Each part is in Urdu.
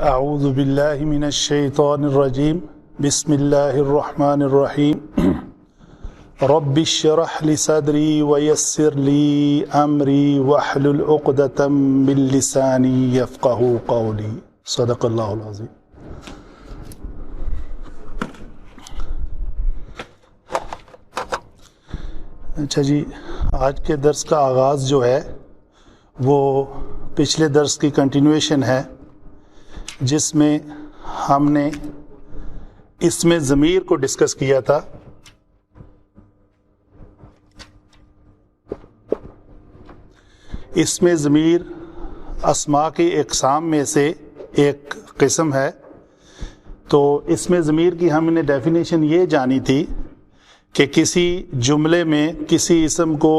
اعوذ باللہ من الشیطان الرجیم بسم اللہ الرحمن الرحیم رب اشرح لی صدری ویسر لی امری واحلل عقدۃ من لسانی یفقہوا قولی صدق اللہ العظیم۔ اچھا جی، آج کے درس کا آغاز جو ہے وہ پچھلے درس کی کنٹینویشن ہے، جس میں ہم نے اسم ضمیر کو ڈسکس کیا تھا۔ اسم ضمیر اسماء کی اقسام میں سے ایک قسم ہے۔ تو اسم ضمیر کی ہم نے ڈیفینیشن یہ جانی تھی کہ کسی جملے میں کسی اسم کو،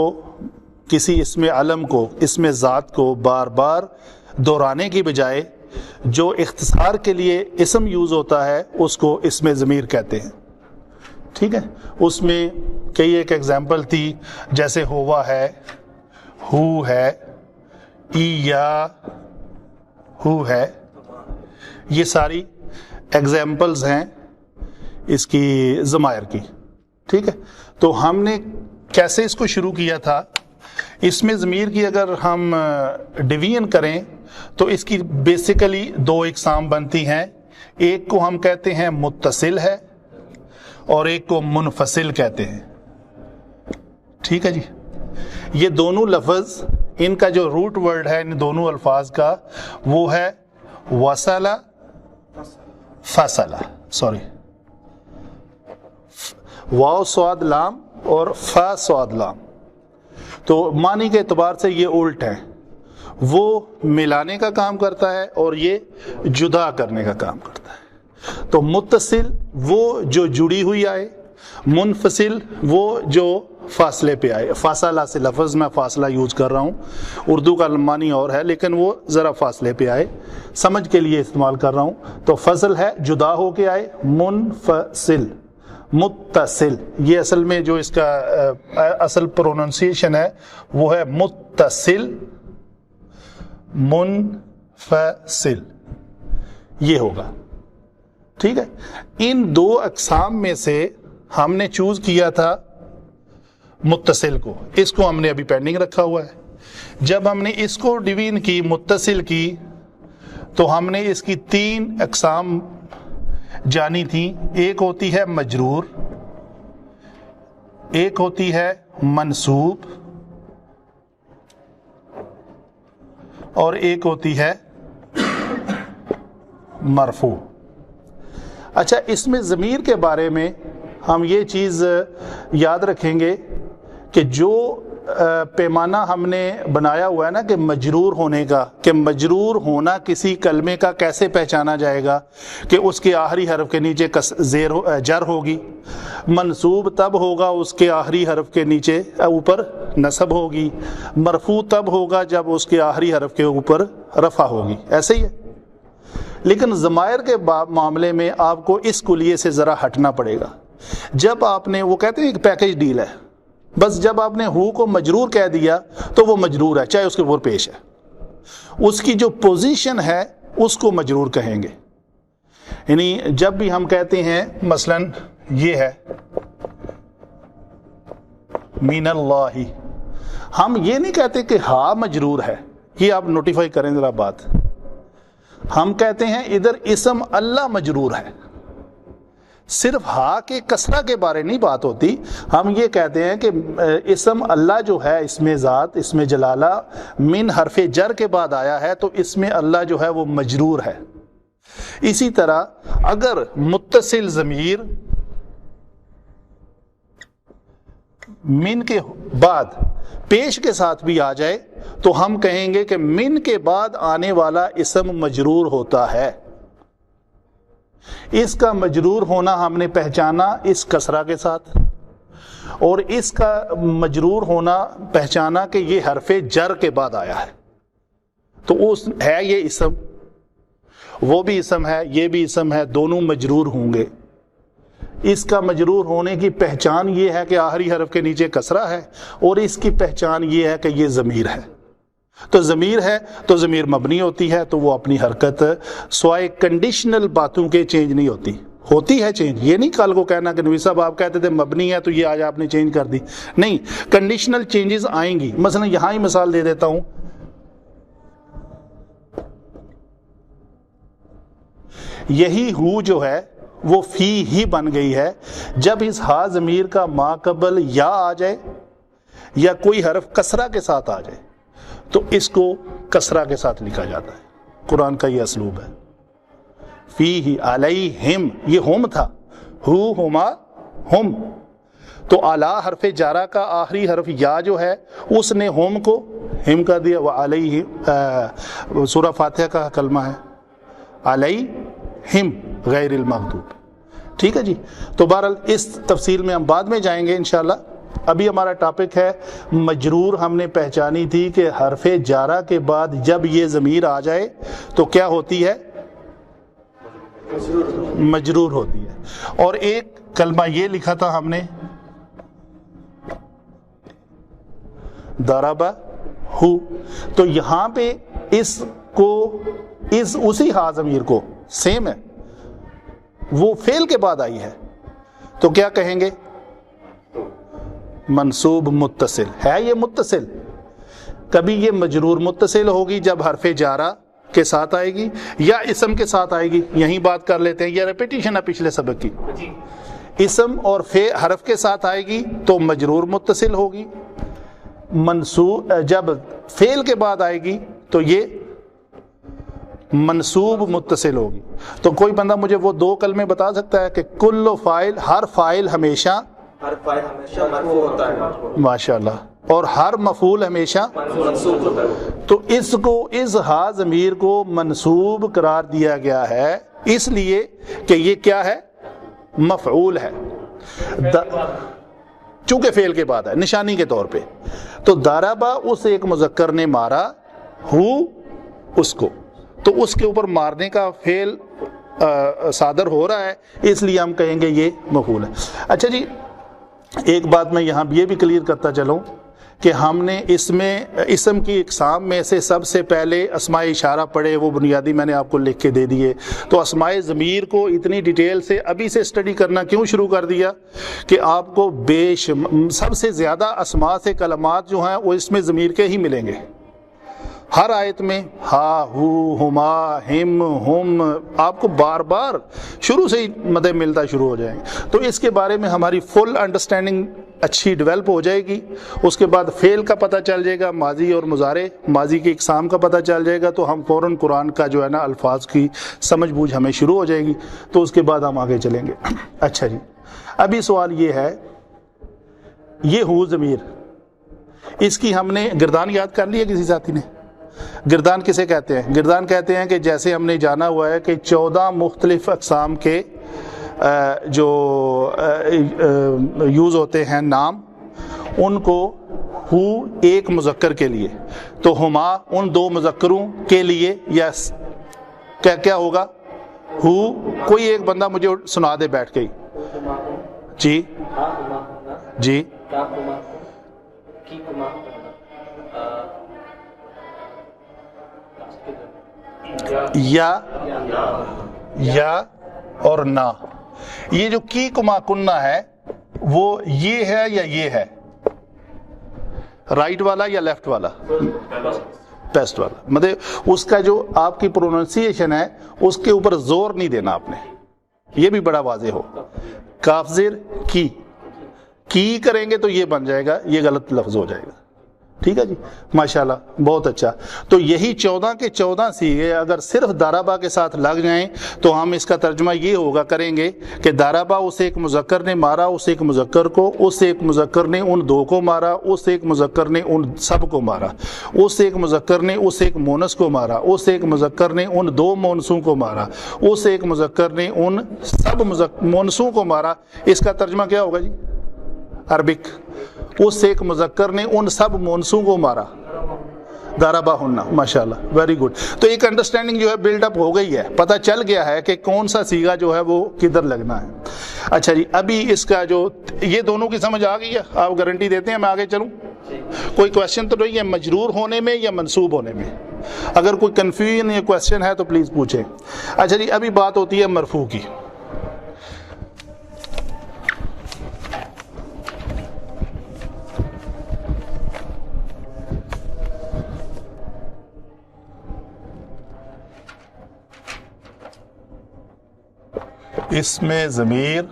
کسی اسم علم کو، اسم ذات کو بار بار دہرانے کی بجائے جو اختصار کے لیے اسم یوز ہوتا ہے اس کو اسم ضمیر کہتے ہیں۔ ٹھیک ہے، اس میں کئی ایک ایگزامپل تھی، جیسے ہوا ہے، ہو ہے، یا ہو ہے، یہ ساری ایگزامپلز ہیں اس کی ضمائر کی۔ ٹھیک ہے، تو ہم نے کیسے اس کو شروع کیا تھا؟ اسم ضمیر کی اگر ہم ڈویژن کریں تو اس کی بیسیکلی دو اقسام بنتی ہیں، ایک کو ہم کہتے ہیں متصل ہے اور ایک کو منفصل کہتے ہیں۔ ٹھیک ہے جی، یہ دونوں لفظ، ان کا جو روٹ ورڈ ہے ان دونوں الفاظ کا وہ ہے وصلہ فصلہ، سوری، واو صاد لام اور فا صاد لام۔ تو معنی کے اعتبار سے یہ الٹ ہیں، وہ ملانے کا کام کرتا ہے اور یہ جدا کرنے کا کام کرتا ہے۔ تو متصل وہ جو جڑی ہوئی آئے، منفصل وہ جو فاصلے پہ آئے۔ فاصلہ سے لفظ میں فاصلہ یوز کر رہا ہوں، اردو کا معنی اور ہے لیکن وہ ذرا فاصلے پہ آئے، سمجھ کے لیے استعمال کر رہا ہوں۔ تو فصل ہے جدا ہو کے آئے، منفصل، متصل، یہ اصل میں جو اس کا اصل پروننسیشن ہے وہ ہے متصل منفصل، یہ ہوگا۔ ٹھیک ہے، ان دو اقسام میں سے ہم نے چوز کیا تھا متصل کو، اس کو ہم نے ابھی پینڈنگ رکھا ہوا ہے۔ جب ہم نے اس کو ڈویژن کی، متصل کی، تو ہم نے اس کی تین اقسام جانی تھی۔ ایک ہوتی ہے مجرور، ایک ہوتی ہے منصوب، اور ایک ہوتی ہے مرفوع۔ اچھا، اسم ضمیر کے بارے میں ہم یہ چیز یاد رکھیں گے کہ جو پیمانہ ہم نے بنایا ہوا ہے نا کہ مجرور ہونے کا، کہ مجرور ہونا کسی کلمے کا کیسے پہچانا جائے گا کہ اس کے آخری حرف کے نیچے جر ہوگی، منصوب تب ہوگا اس کے آخری حرف کے نیچے اوپر نصب ہوگی، مرفوع تب ہوگا جب اس کے آخری حرف کے اوپر رفع ہوگی، ایسے ہی ہے۔ لیکن ضمائر کے معاملے میں آپ کو اس کلیے سے ذرا ہٹنا پڑے گا۔ جب آپ نے، وہ کہتے ہیں ایک پیکج ڈیل ہے، بس جب آپ نے ہو کو مجرور کہہ دیا تو وہ مجرور ہے، چاہے اس کے اوپر پیش ہے، اس کی جو پوزیشن ہے اس کو مجرور کہیں گے۔ یعنی جب بھی ہم کہتے ہیں مثلا یہ ہے من اللہ، ہم یہ نہیں کہتے کہ ہاں مجرور ہے، یہ آپ نوٹیفائی کریں ذرا بات۔ ہم کہتے ہیں ادھر اسم اللہ مجرور ہے، صرف ہا کے کسرہ کے بارے نہیں بات ہوتی، ہم یہ کہتے ہیں کہ اسم اللہ جو ہے، اسم ذات، اسم جلالہ من حرف جر کے بعد آیا ہے تو اسم اللہ جو ہے وہ مجرور ہے۔ اسی طرح اگر متصل ضمیر من کے بعد پیش کے ساتھ بھی آ جائے تو ہم کہیں گے کہ من کے بعد آنے والا اسم مجرور ہوتا ہے۔ اس کا مجرور ہونا ہم نے پہچانا اس کسرہ کے ساتھ، اور اس کا مجرور ہونا پہچانا کہ یہ حرف جر کے بعد آیا ہے، تو اس ہے یہ اسم، وہ بھی اسم ہے، یہ بھی اسم ہے، دونوں مجرور ہوں گے۔ اس کا مجرور ہونے کی پہچان یہ ہے کہ آخری حرف کے نیچے کسرہ ہے، اور اس کی پہچان یہ ہے کہ یہ ضمیر ہے۔ تو ضمیر ہے تو ضمیر مبنی ہوتی ہے، تو وہ اپنی حرکت سوائے کنڈیشنل باتوں کے چینج نہیں ہوتی ہے چینج. یہ نہیں کل کو کہنا کہ نبی صاحب آپ کہتے تھے مبنی ہے تو یہ آج آپ نے چینج کر دی، نہیں، کنڈیشنل چینجز آئیں گی. مثلا یہاں ہی مثال دے دیتا ہوں، یہی ہو جو ہے وہ فی ہی بن گئی ہے جب اس ہا ضمیر کا ما قبل یا آ جائے یا کوئی حرف کسرہ کے ساتھ آ جائے تو اس کو کسرہ کے ساتھ لکھا جاتا ہے. قرآن کا یہ اسلوب ہے. فی ہی علیہم، یہ ہم تھا، ہو ہما ہم، تو اعلیٰ حرف جارہ کا آخری حرف یا جو ہے اس نے ہم کو ہم کر دیا. وعلیہ سورہ فاتحہ کا کلمہ ہے علیہم غیر المغضوب. ٹھیک ہے جی. تو بہرحال اس تفصیل میں ہم بعد میں جائیں گے انشاءاللہ. ابھی ہمارا ٹاپک ہے مجرور. ہم نے پہچانی تھی کہ حرف جارہ کے بعد جب یہ ضمیر آ جائے تو کیا ہوتی ہے؟ مجرور ہوتی ہے. اور ایک کلمہ یہ لکھا تھا ہم نے ضرب ہو، تو یہاں پہ اس کو اسی ہا ضمیر کو سیم ہے، وہ فعل کے بعد آئی ہے تو کیا کہیں گے؟ منصوب متصل ہے. یہ متصل کبھی یہ مجرور متصل ہوگی جب حرف جارہ کے ساتھ آئے گی یا اسم کے ساتھ آئے گی. یہیں بات کر لیتے ہیں، یہ ریپیٹیشن ہے پچھلے سبق کی. اسم اور حرف کے ساتھ آئے گی تو مجرور متصل ہوگی. منصوب جب فعل کے بعد آئے گی تو یہ منصوب متصل ہوگی. تو کوئی بندہ مجھے وہ دو کلمے بتا سکتا ہے کہ کل فاعل، ہر فاعل ہمیشہ مرفوع ہوتا ہے، ماشاءاللہ، اور ہر مفعول ہمیشہ منصوب ہوتا ہے. تو اس کو اس ہا ضمیر کو منصوب قرار دیا گیا ہے اس لیے کہ یہ کیا ہے؟ مفعول ہے، چونکہ فعل کے بعد ہے نشانی کے طور پہ. تو ضربہ اس ایک مذکر نے مارا، ہو اس کو، تو اس کے اوپر مارنے کا فعل صادر ہو رہا ہے اس لیے ہم کہیں گے یہ مفعول ہے. اچھا جی، ایک بات میں یہاں یہ بھی کلیئر کرتا چلوں کہ ہم نے اس میں اسم کی اقسام میں سے سب سے پہلے اسماء اشارہ پڑھے، وہ بنیادی میں نے آپ کو لکھ کے دے دیے. تو اسماء ضمیر کو اتنی ڈیٹیل سے ابھی سے اسٹڈی کرنا کیوں شروع کر دیا کہ آپ کو سب سے زیادہ اسماء سے کلمات جو ہیں وہ اس میں ضمیر کے ہی ملیں گے. ہر آیت میں ہا، ہو، ہما، ہم، ہم، آپ کو بار بار شروع سے ہی مدد ملتا شروع ہو جائیں گے. تو اس کے بارے میں ہماری فل انڈرسٹینڈنگ اچھی ڈیولپ ہو جائے گی. اس کے بعد فعل کا پتہ چل جائے گا، ماضی اور مضارع، ماضی کی اقسام کا پتہ چل جائے گا، تو ہم فوراً قرآن کا جو ہے نا الفاظ کی سمجھ بوجھ ہمیں شروع ہو جائے گی. تو اس کے بعد ہم آگے چلیں گے. اچھا جی، ابھی سوال یہ ہے، یہ ہو ضمیر، اس کی ہم نے گردان یاد کر لی ہے کسی ساتھی نے؟ گردان کسے کہتے ہیں؟ گردان کہتے ہیں کہ جیسے ہم نے جانا ہوا ہے کہ 14 مختلف اقسام کے جو یوز ہوتے ہیں نام، ان کو ہو ایک مذکر کے لیے، تو ہما ان دو مذکروں کے لیے، یس کیا ہوگا؟ ہو. کوئی ایک بندہ مجھے سنا دے بیٹھ کے. جی جی، یا اور نا. یہ جو کی کما کننا ہے وہ یہ ہے یا یہ ہے؟ رائٹ والا یا لیفٹ والا؟ پیسٹ والا. مطلب اس کا جو آپ کی پروننسیشن ہے اس کے اوپر زور نہیں دینا آپ نے، یہ بھی بڑا واضح ہو. کاف زیر کی کریں گے تو یہ بن جائے گا، یہ غلط لفظ ہو جائے گا. ٹھیک ہے جی، ماشاءاللہ، بہت اچھا. تو یہی 14 کے 14 سیغے اگر صرف ضربہ کے ساتھ لگ جائیں تو ہم اس کا ترجمہ یہ ہوگا کریں گے کہ ضربہ اس ایک مذکر نے مارا اس ایک مذکر کو، اس ایک مذکر نے ان دو کو مارا، اس ایک مذکر نے ان سب کو مارا، اس ایک مذکر نے اس ایک مونس کو مارا، اس ایک مذکر نے ان دو مونسوں کو مارا، اس ایک مذکر نے ان سب مونسوں کو مارا. اس کا ترجمہ کیا ہوگا جی عربک؟ اس ایک مذکر نے ان سب مونسوں کو مارا، ضربہ ہننا. ماشاءاللہ، ویری گڈ. تو ایک انڈرسٹینڈنگ جو ہے بلڈ اپ ہو گئی ہے، پتہ چل گیا ہے کہ کون سا سیغہ جو ہے وہ کدھر لگنا ہے. اچھا جی، ابھی اس کا جو یہ دونوں کی سمجھ آ گئی ہے، آپ گارنٹی دیتے ہیں میں آگے چلوں؟ کوئی کوشچن تو نہیں ہے مجرور ہونے میں یا منصوب ہونے میں؟ اگر کوئی کنفیوژن یا کوشچن ہے تو پلیز پوچھیں. اچھا جی، ابھی بات ہوتی ہے مرفوع کی. اس میں ضمیر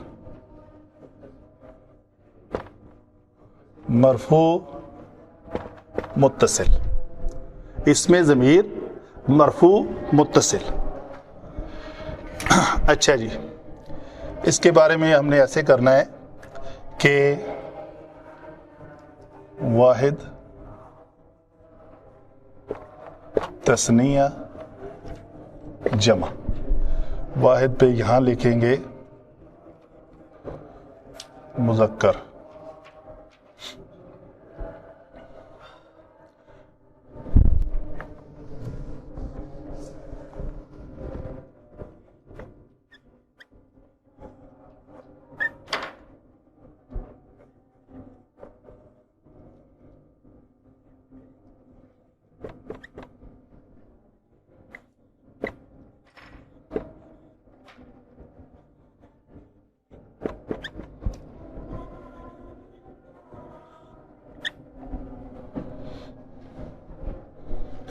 مرفوع متصل، اس میں ضمیر مرفوع متصل. اچھا جی، اس کے بارے میں ہم نے ایسے کرنا ہے کہ واحد تثنیہ جمع، واحد پہ یہاں لکھیں گے مذکر،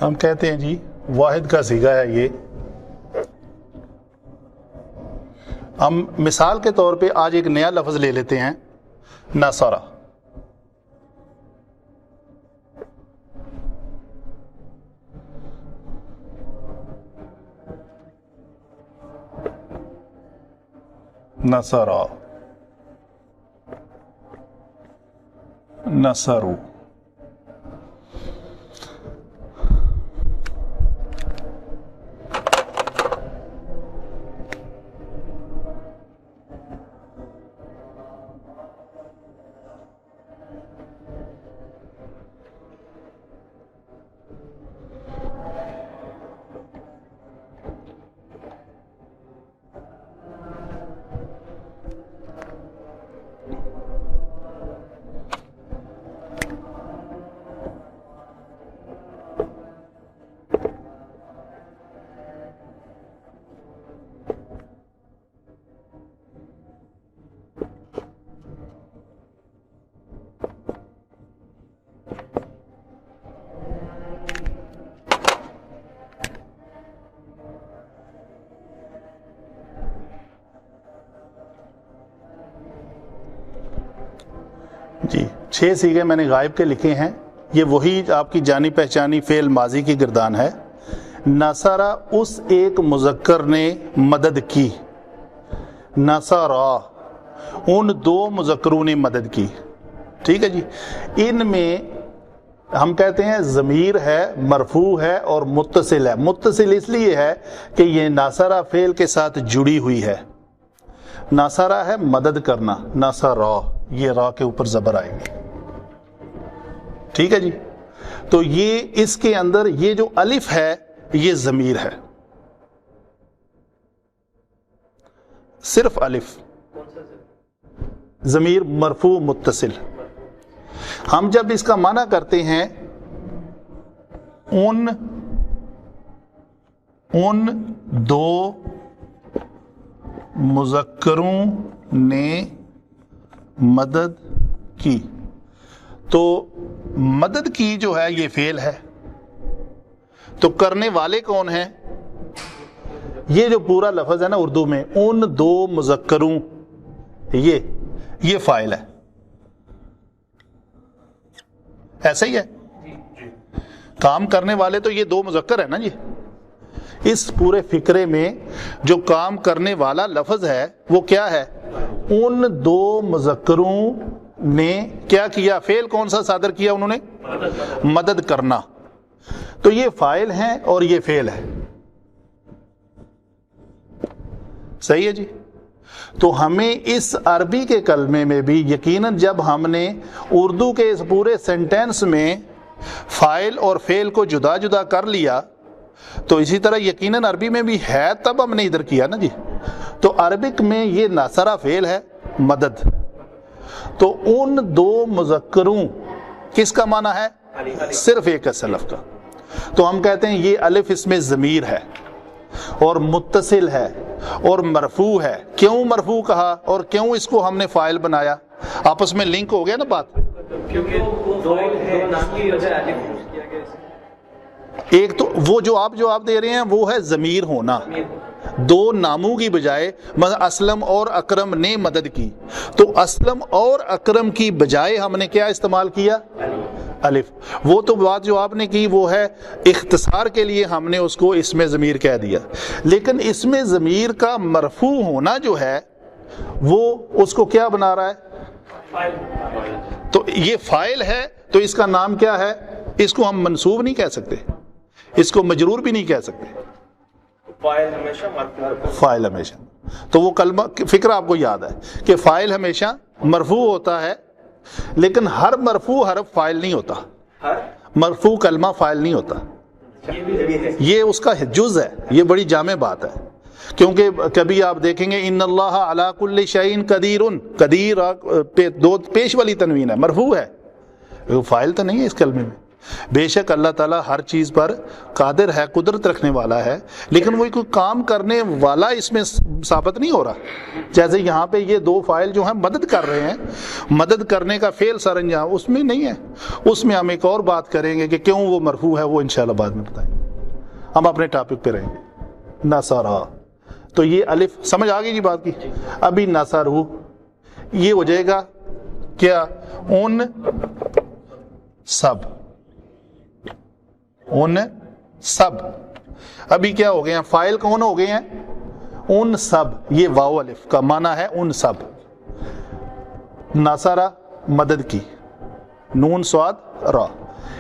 ہم کہتے ہیں جی واحد کا صیغہ ہے یہ. ہم مثال کے طور پہ آج ایک نیا لفظ لے لیتے ہیں، نصرہ. نصرہ، نصرو. جی 6 صیغے میں نے غائب کے لکھے ہیں. یہ وہی آپ کی جانی پہچانی فعل ماضی کی گردان ہے. نصرہ اس ایک مذکر نے مدد کی، نصرہ ان 2 مذکروں نے مدد کی. ٹھیک ہے جی. ان میں ہم کہتے ہیں ضمیر ہے، مرفوع ہے اور متصل ہے. متصل اس لیے ہے کہ یہ ناصرہ فعل کے ساتھ جڑی ہوئی ہے. ناصرہ ہے مدد کرنا، ناصرہ یہ را کے اوپر زبر آئیں گے. ٹھیک ہے جی. تو یہ اس کے اندر یہ جو الف ہے یہ ضمیر ہے، صرف الف، ضمیر مرفوع متصل. ہم جب اس کا معنی کرتے ہیں ان 2 مذکروں نے مدد کی، تو مدد کی جو ہے یہ فعل ہے، تو کرنے والے کون ہیں؟ یہ جو پورا لفظ ہے نا اردو میں ان 2 مذکروں، یہ فاعل ہے. ایسا ہی ہے، کام کرنے والے تو یہ 2 مذکر ہے نا جی. اس پورے فکرے میں جو کام کرنے والا لفظ ہے وہ کیا ہے؟ ان 2 مذکروں نے کیا کیا؟ فعل کون سا صادر کیا انہوں نے؟ مدد کرنا. تو یہ فاعل ہیں اور یہ فعل ہے. صحیح ہے جی. تو ہمیں اس عربی کے کلمے میں بھی یقیناً جب ہم نے اردو کے اس پورے سینٹینس میں فاعل اور فعل کو جدا جدا کر لیا تو اسی طرح یقیناً عربی میں بھی ہے، تب ہم نے ادھر کیا نا جی. تو عربک میں یہ ناصرہ فعل ہے، مدد. تو ان 2 مذکروں کس کا معنی ہے؟ صرف ایک سلف کا. تو ہم کہتے ہیں یہ الف اس میں ضمیر ہے اور متصل ہے اور مرفوع ہے. کیوں مرفوع کہا اور کیوں اس کو ہم نے فاعل بنایا؟ آپس میں لنک ہو گیا نا بات. ایک تو وہ جو آپ دے رہے ہیں وہ ہے ضمیر ہونا، دو ناموں کی بجائے اسلم اور اکرم نے مدد کی، تو اسلم اور اکرم کی بجائے ہم نے کیا استعمال کیا؟ الف. وہ تو بات جو آپ نے کی وہ ہے اختصار کے لیے ہم نے اس کو اسم ضمیر کہہ دیا، لیکن اسم ضمیر کا مرفوع ہونا جو ہے وہ اس کو کیا بنا رہا ہے؟ تو یہ فاعل ہے، تو اس کا نام کیا ہے؟ اس کو ہم منصوب نہیں کہہ سکتے، اس کو مجرور بھی نہیں کہہ سکتے. فاعل ہمیشہ. تو وہ کلمہ فکر آپ کو یاد ہے کہ فاعل ہمیشہ مرفوع ہوتا ہے، لیکن ہر مرفوع حرف فاعل نہیں ہوتا، مرفوع کلمہ فاعل نہیں ہوتا. یہ اس کا جز ہے، یہ بڑی جامع بات ہے. کیونکہ کبھی آپ دیکھیں گے ان اللہ علی کل شیء قدیر، قدیر دو پیش والی تنوین ہے، مرفوع ہے، فاعل تو نہیں ہے اس کلمے میں. بے شک اللہ تعالیٰ ہر چیز پر قادر ہے، قدرت رکھنے والا ہے، لیکن وہ کوئی کام کرنے والا اس میں ثابت نہیں ہو رہا. جیسے یہاں پہ یہ دو فاعل جو ہیں مدد کر رہے ہیں، مدد کرنے کا فعل سر انجام اس میں نہیں ہے. اس میں ہم ایک اور بات کریں گے کہ کیوں وہ مرفوع ہے، وہ انشاءاللہ بعد میں بتائیں گے. ہم اپنے ٹاپک پہ رہیں گے. نصرہ، تو یہ الف سمجھ آ گئی جی بات کی. ابھی نصرہ یہ ہو جائے گا کیا؟ ان سب، ان سب. ابھی کیا ہو گئے ہیں؟ فاعل کون ہو گئے ہیں؟ ان سب. یہ واو الف کا معنی ہے ان سب. نصرہ مدد کی، نون صاد را.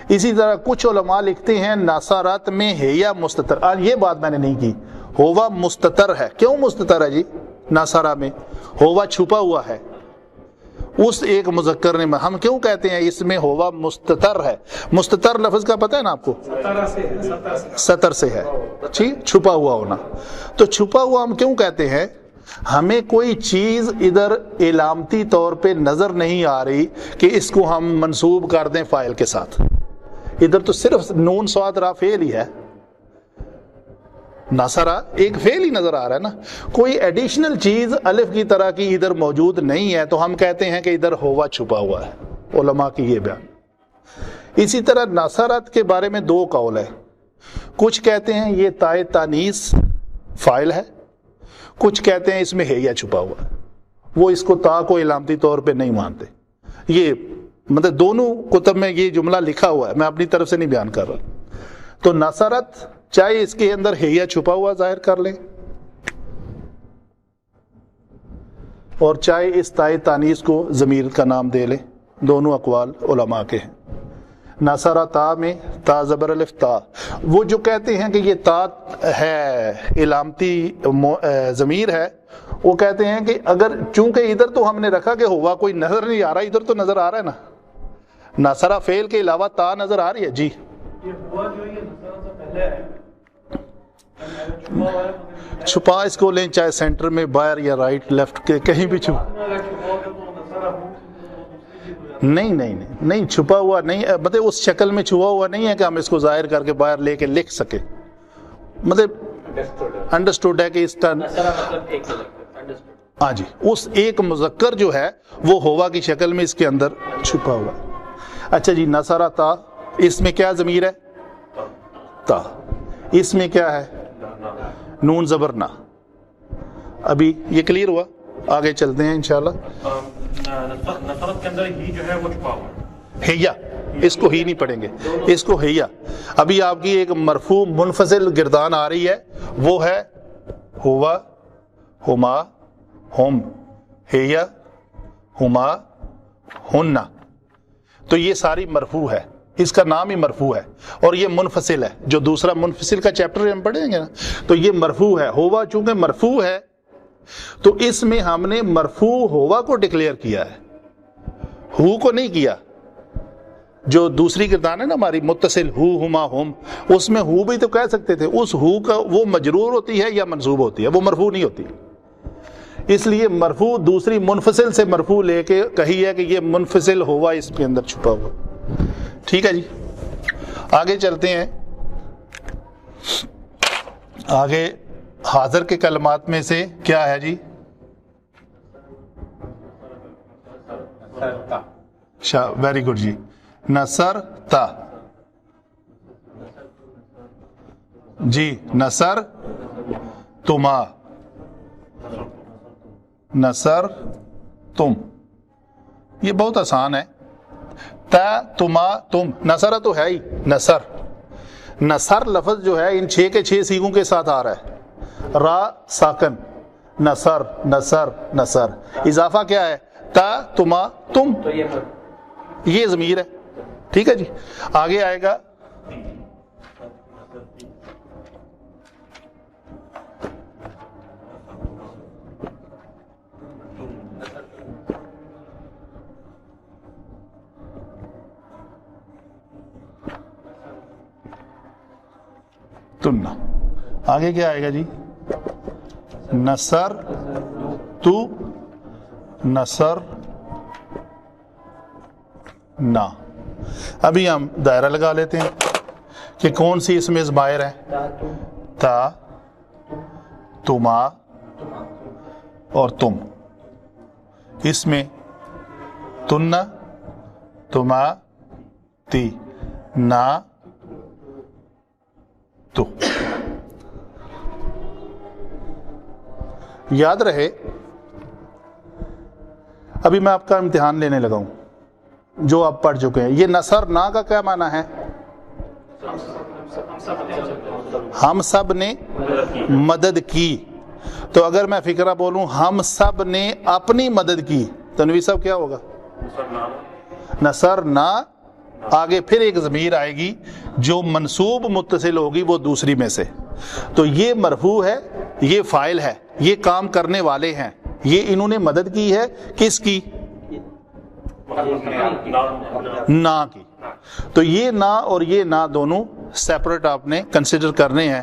اسی طرح کچھ علماء لکھتے ہیں نصرت میں ہے یا مستتر. یہ بات میں نے نہیں کی. ہوا مستتر ہے. کیوں مستتر ہے جی؟ نصرہ میں ہوا چھپا ہوا ہے. اس ایک مذکر نے ہم کیوں کہتے ہیں اس میں ہوا مستتر ہے؟ مستتر لفظ کا پتہ ہے نا آپ کو؟ ستر سے ہے، ٹھیک، چھپا ہوا ہونا. تو چھپا ہوا ہم کیوں کہتے ہیں؟ ہمیں کوئی چیز ادھر علامتی طور پہ نظر نہیں آ رہی کہ اس کو ہم منسوب کر دیں فاعل کے ساتھ. ادھر تو صرف نون صاد را فعل ہی ہے. نصرہ ایک فعل ہی نظر آ رہا ہے نا، کوئی ایڈیشنل چیز الف کی طرح کی ادھر موجود نہیں ہے، تو ہم کہتے ہیں کہ ادھر ہوا چھپا ہوا ہے. علماء کی یہ بیان. اسی طرح نصرت کے بارے میں دو قول ہے. کچھ کہتے ہیں یہ تائے تانیث فاعل ہے، کچھ کہتے ہیں اس میں ہے یا چھپا ہوا ہے. وہ اس کو تا کو علامتی طور پہ نہیں مانتے. یہ مطلب دونوں کتب میں یہ جملہ لکھا ہوا ہے، میں اپنی طرف سے نہیں بیان کر رہا. تو نصرت چاہے اس کے اندر ہے یا چھپا ہوا ظاہر کر لیں، اور چاہے اس تائے تانیث کو ضمیر کا نام دے لیں. دونوں اقوال علماء کے ہیں. نصرہ تا میں تا زبر الف تا. وہ جو کہتے ہیں کہ یہ تا ہے علامتی ضمیر ہے، وہ کہتے ہیں کہ اگر چونکہ ادھر تو ہم نے رکھا کہ ہوا کوئی نظر نہیں آ رہا، ادھر تو نظر آ رہا ہے نا. نصرہ فعل کے علاوہ تا نظر آ رہی ہے جی. چھپا اس کو لیں، چاہے سینٹر میں باہر یا رائٹ لیفٹ کے کہیں بھی چھپا. نہیں چھپا ہوا نہیں، مطلب اس شکل میں چھپا ہوا نہیں ہے کہ ہم اس کو ظاہر کر کے باہر لے کے لکھ سکے. مطلب انڈرسٹوڈ ہے کہ اس کا ہاں جی اس ایک مذکر جو ہے وہ ہوا کی شکل میں اس کے اندر چھپا ہوا. اچھا جی نصرہ تا، اس میں کیا ضمیر ہے؟ تا. اس میں کیا ہے؟ نون زبر نا. ابھی یہ کلیئر ہوا؟ آگے چلتے ہیں انشاءاللہ. نصرت کے اندر ہی جو ہے وہ چھپا ہوا ہے یا، اس کو ہی نہیں پڑھیں گے، اس کو ہے یا. ابھی آپ کی ایک مرفوع منفصل گردان آ رہی ہے، وہ ہے ہوا، ہما، ہم، ہے یا، ہما، ہننا. تو یہ ساری مرفوع ہے، اس کا نام ہی مرفوع ہے، اور یہ منفصل ہے. جو دوسرا منفصل کا چیپٹر ہم پڑھیں گے نا، تو یہ مرفوع ہے. ہوا چونکہ مرفوع ہے تو اس میں ہم نے مرفوع ہوا کو ڈکلیئر کیا ہے، ہو کو نہیں کیا. جو دوسری گردان ہے نا ہماری متصل ہو، ہما، ہم، اس میں ہو بھی تو کہہ سکتے تھے. اس ہو کا وہ مجرور ہوتی ہے یا منصوب ہوتی ہے، وہ مرفوع نہیں ہوتی. اس لیے مرفوع دوسری منفصل سے مرفوع لے کے کہی ہے کہ یہ منفصل ہوا اس کے اندر چھپا ہوا. ٹھیک ہے جی, آگے چلتے ہیں. آگے حاضر کے کلمات میں سے کیا ہے جی؟ ویری گڈ جی, نصر تا جی, نصر تما, نصر تم, یہ بہت آسان ہے. تا تما تم, نصر تو ہے ہی. نصر لفظ جو ہے ان 6 کے 6 سیغوں کے ساتھ آ رہا ہے. را ساکن, نصر نصر نصر, اضافہ کیا ہے؟ تا تما تم, یہ ضمیر ہے. ٹھیک ہے جی, آگے آئے گا تننا. آگے کیا آئے گا جی؟ نصر تو, نصر نا. ابھی ہم دائرہ لگا لیتے ہیں کہ کون سی اس میں ضمائر ہیں. تا, تما اور تم. اس میں تننا, تما, تی, نا, تو. یاد رہے, ابھی میں آپ کا امتحان لینے لگا ہوں جو آپ پڑھ چکے ہیں. یہ نصر نا کا کیا معنی ہے؟ ہم سب نے مدد کی. تو اگر میں فقرہ بولوں ہم سب نے اپنی مدد کی, تنویر صاحب کیا ہوگا؟ نصر نا. آگے پھر ایک ضمیر آئے گی جو منصوب متصل ہوگی, وہ دوسری میں سے. تو یہ مرفوع ہے, یہ فاعل ہے, یہ کام کرنے والے ہیں, یہ انہوں نے مدد کی ہے. کس کی؟ نا کی. تو یہ نا اور یہ نا دونوں سیپریٹ آپ نے کنسیڈر کرنے ہیں.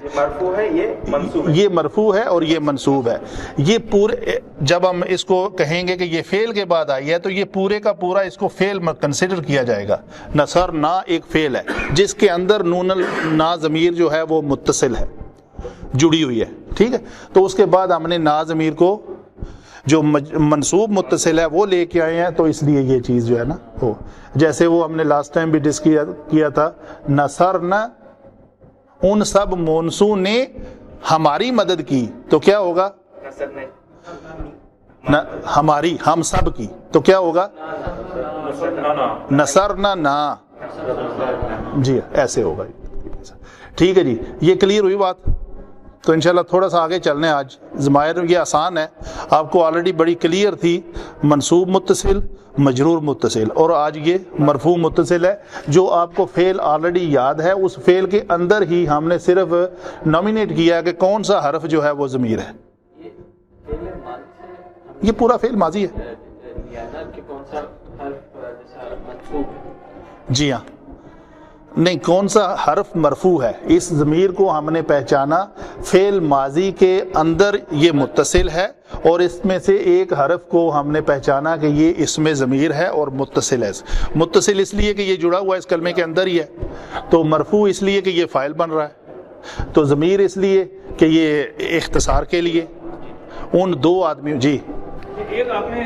یہ مرفوع ہے اور یہ منصوب ہے. یہ پورے, جب ہم اس کو کہیں گے کہ یہ فعل کے بعد آئی ہے تو یہ پورے کا پورا اس کو فعل کنسیڈر کیا جائے گا. نصر نا ایک فعل ہے جس کے اندر نون نا ضمیر جو ہے وہ متصل ہے, جڑی ہوئی ہے. ٹھیک ہے, تو اس کے بعد ہم نے نا ضمیر کو جو منصوب متصل ہے وہ لے کے آئے ہیں, تو اس لیے یہ چیز جو ہے نا ہو. جیسے وہ ہم نے لاسٹ ٹائم بھی کیا تھا, نصرنا, ان سب مونسو نے ہماری مدد کی. تو کیا ہوگا؟ ہماری, ہم سب کی. تو کیا ہوگا؟ نصرنا نا. جی ایسے ہوگا. ٹھیک ہے جی, یہ کلیئر ہوئی بات. تو انشاءاللہ تھوڑا سا آگے چلنے. آج ضمائر یہ آسان ہے, آپ کو آلریڈی بڑی کلیئر تھی. منصوب متصل, مجرور متصل, اور آج یہ مرفوع متصل ہے. جو آپ کو فعل آلریڈی یاد ہے, اس فعل کے اندر ہی ہم نے صرف نامینیٹ کیا کہ کون سا حرف جو ہے وہ ضمیر ہے. یہ پورا فعل ماضی ہے. جی ہاں, نہیں, کون سا حرف مرفوع ہے, اس ضمیر کو ہم نے پہچانا. فعل ماضی کے اندر یہ متصل ہے, اور اس میں سے ایک حرف کو ہم نے پہچانا کہ یہ اس میں ضمیر ہے اور متصل ہے. متصل اس لیے کہ یہ جڑا ہوا اس کلمے کے اندر ہی ہے. تو مرفوع اس لیے کہ یہ فاعل بن رہا ہے. تو ضمیر اس لیے کہ یہ اختصار کے لیے ان دو آدمیوں. جی ایک آپ نے,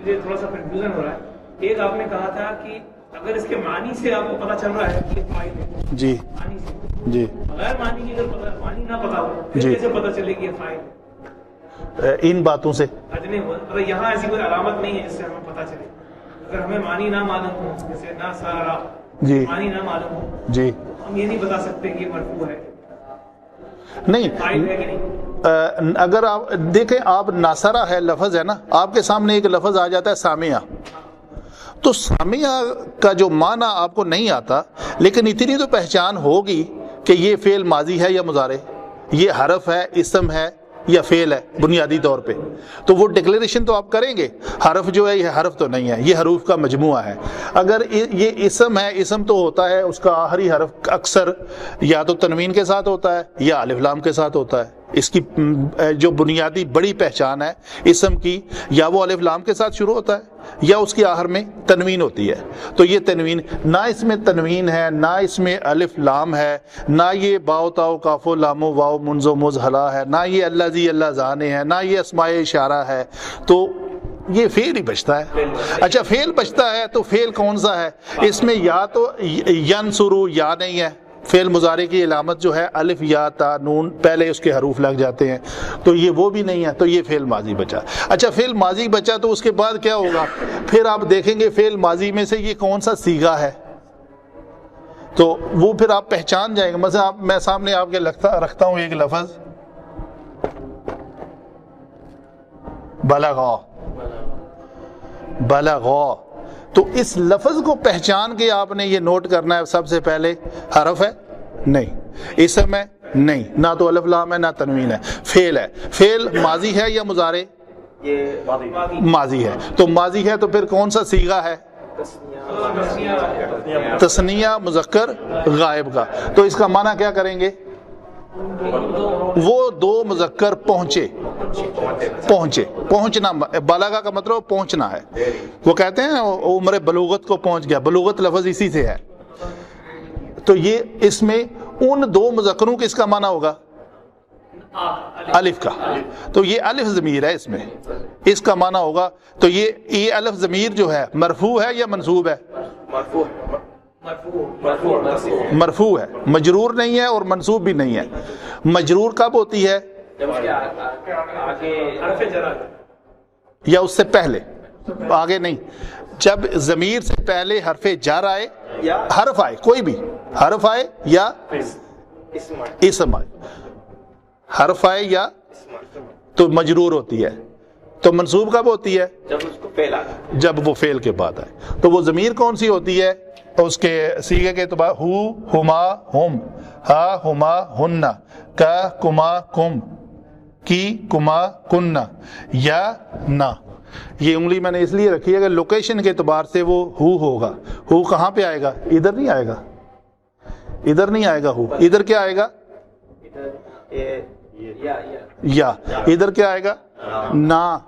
مجھے تھوڑا سا کنفیوژن ہو رہا ہے. ایک آپ نے کہا تھا کہ اگر اس کے معنی سے آپ کو پتہ چل رہا ہے کہ یہ فاعل ہے, جی معنی سے, جی, بغیر معنی کی اگر معنی نہ پتا ہو پھر جی, کیسے پتہ چلے کہ یہ فاعل ہے؟ ان باتوں سے. مطلب یہاں ایسی کوئی علامت نہیں ہے جس سے ہمیں پتہ چلے. اگر ہمیں معنی نہ معلوم ہو, جیسے نا سارا, جی, معنی نہ معلوم ہو, جی, ہم یہ نہیں بتا سکتے کہ یہ مرفوع ہے, نہیں. فاعل ہے کہ نہیں. اگر آپ دیکھیں, آپ ناصرہ ہے لفظ ہے نا, آپ کے سامنے ایک لفظ آ جاتا ہے سامعہ. تو سامعہ کا جو معنی آپ کو نہیں آتا, لیکن اتنی تو پہچان ہوگی کہ یہ فعل ماضی ہے یا مضارع, یہ حرف ہے, اسم ہے یا فعل ہے بنیادی طور پہ. تو وہ ڈکلیریشن تو آپ کریں گے. حرف جو ہے یہ حرف تو نہیں ہے, یہ حروف کا مجموعہ ہے. اگر یہ اسم ہے, اسم تو ہوتا ہے اس کا آخری حرف اکثر یا تو تنوین کے ساتھ ہوتا ہے یا الف لام کے ساتھ ہوتا ہے, اس کی جو بنیادی بڑی پہچان ہے اسم کی، یا وہ الف لام کے ساتھ شروع ہوتا ہے یا اس کی آخر میں تنوین ہوتی ہے. تو یہ تنوین، نہ اس میں تنوین ہے، نہ اس میں الف لام ہے، نہ یہ باؤ تاؤ کاف و لام و واو منز و مز ہلا ہے، نہ یہ اللہ زی اللہ زانے ہے، نہ یہ اسماء اشارہ ہے. تو یہ فعل ہی بچتا ہے. اچھا فعل بچتا ہے تو فعل کون سا ہے؟ اس میں یا تو ینصرو یا نہیں ہے، فعل مضارع کی علامت جو ہے الف یا تا نون پہلے اس کے حروف لگ جاتے ہیں، تو یہ وہ بھی نہیں ہے، تو یہ فعل ماضی بچا. اچھا فعل ماضی بچا تو اس کے بعد کیا ہوگا؟ پھر آپ دیکھیں گے فعل ماضی میں سے یہ کون سا صیغہ ہے، تو وہ پھر آپ پہچان جائیں گے. مثلا میں سامنے آپ کے رکھتا ہوں ایک لفظ بلغا، بلغا، تو اس لفظ کو پہچان کے آپ نے یہ نوٹ کرنا ہے سب سے پہلے حرف ہے نہیں، اسم ہے نہیں، نہ تو الف لام ہے نہ تنوین ہے، فعل ہے. فعل ماضی ہے یا مضارع؟ یہ ماضی ہے. تو ماضی ہے تو پھر کون سا صیغہ ہے؟ تثنیہ مذکر غائب کا. تو اس کا معنی کیا کریں گے؟ وہ دو مذکر پہنچے، پہنچنا، بالغہ کا مطلب پہنچنا ہے. وہ کہتے ہیں عمر بلوغت کو پہنچ گیا، بلوغت لفظ اسی سے ہے. تو یہ اس میں ان دو مذکروں کس کا معنی ہوگا؟ الف کا. تو یہ الف ضمیر ہے، اس میں اس کا معنی ہوگا. تو یہ الف ضمیر جو ہے مرفوع ہے یا منصوب ہے؟ مرفوع ہے، مجرور نہیں ہے اور منصوب بھی نہیں ہے. مجرور کب ہوتی ہے؟ یا اس سے پہلے؟ آگے نہیں، جب ضمیر سے پہلے حرف جر آئے، حرف آئے، کوئی بھی حرف آئے یا اسم آئے، حرف آئے یا تو مجرور ہوتی ہے. تو منصوب کب ہوتی ہے؟ جب وہ فعل کے بعد آئے. تو وہ ضمیر کون سی ہوتی ہے؟ اس کے صیغے کے اعتبار ہو، ہما، ہم، ہا، ہما، ہن، کا، کما، کم، کی، کما، کن، یا نہ. یہ انگلی میں نے اس لیے رکھی ہے کہ لوکیشن کے اعتبار سے وہ ہو ہوگا. ہو کہاں پہ آئے گا؟ ادھر نہیں آئے گا، ادھر نہیں آئے گا. ہو ادھر کیا آئے گا؟ یا. ادھر کیا آئے گا؟ نا.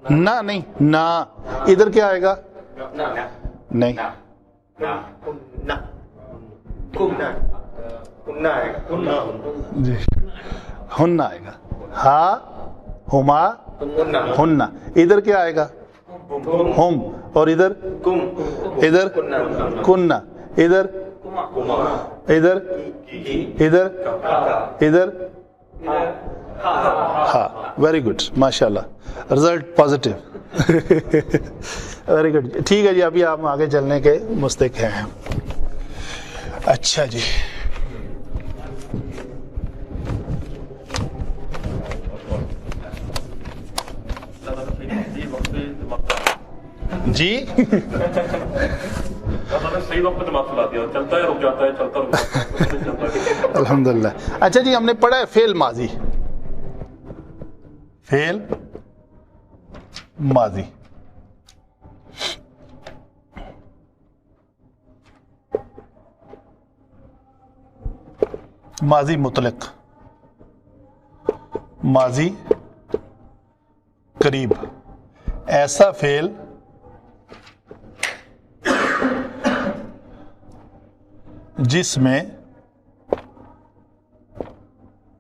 نہ نہیں، نا. ادھر کیا آئے گا؟ نہیں، جی ہن آئے گا. ہا، ہما، ہن. ادھر کیا آئے گا؟ ہم. اور ادھر ادھر کن. ادھر ادھر ادھر ادھر ہاں. ویری گڈ، ماشاء اللہ، رزلٹ پازیٹیو. Very good. ٹھیک ہے جی، ابھی آپ آگے چلنے کے مستحق ہیں. اچھا جی، جی صحیح وقت پہ دماغ چلا دیا، چلتا ہے رک جاتا ہے، چلتا رک جاتا ہے. الحمدللہ. اچھا جی، ہم نے پڑھا ہے فعل ماضی، فعل ماضی. ماضی مطلق، ماضی قریب، ایسا فعل جس میں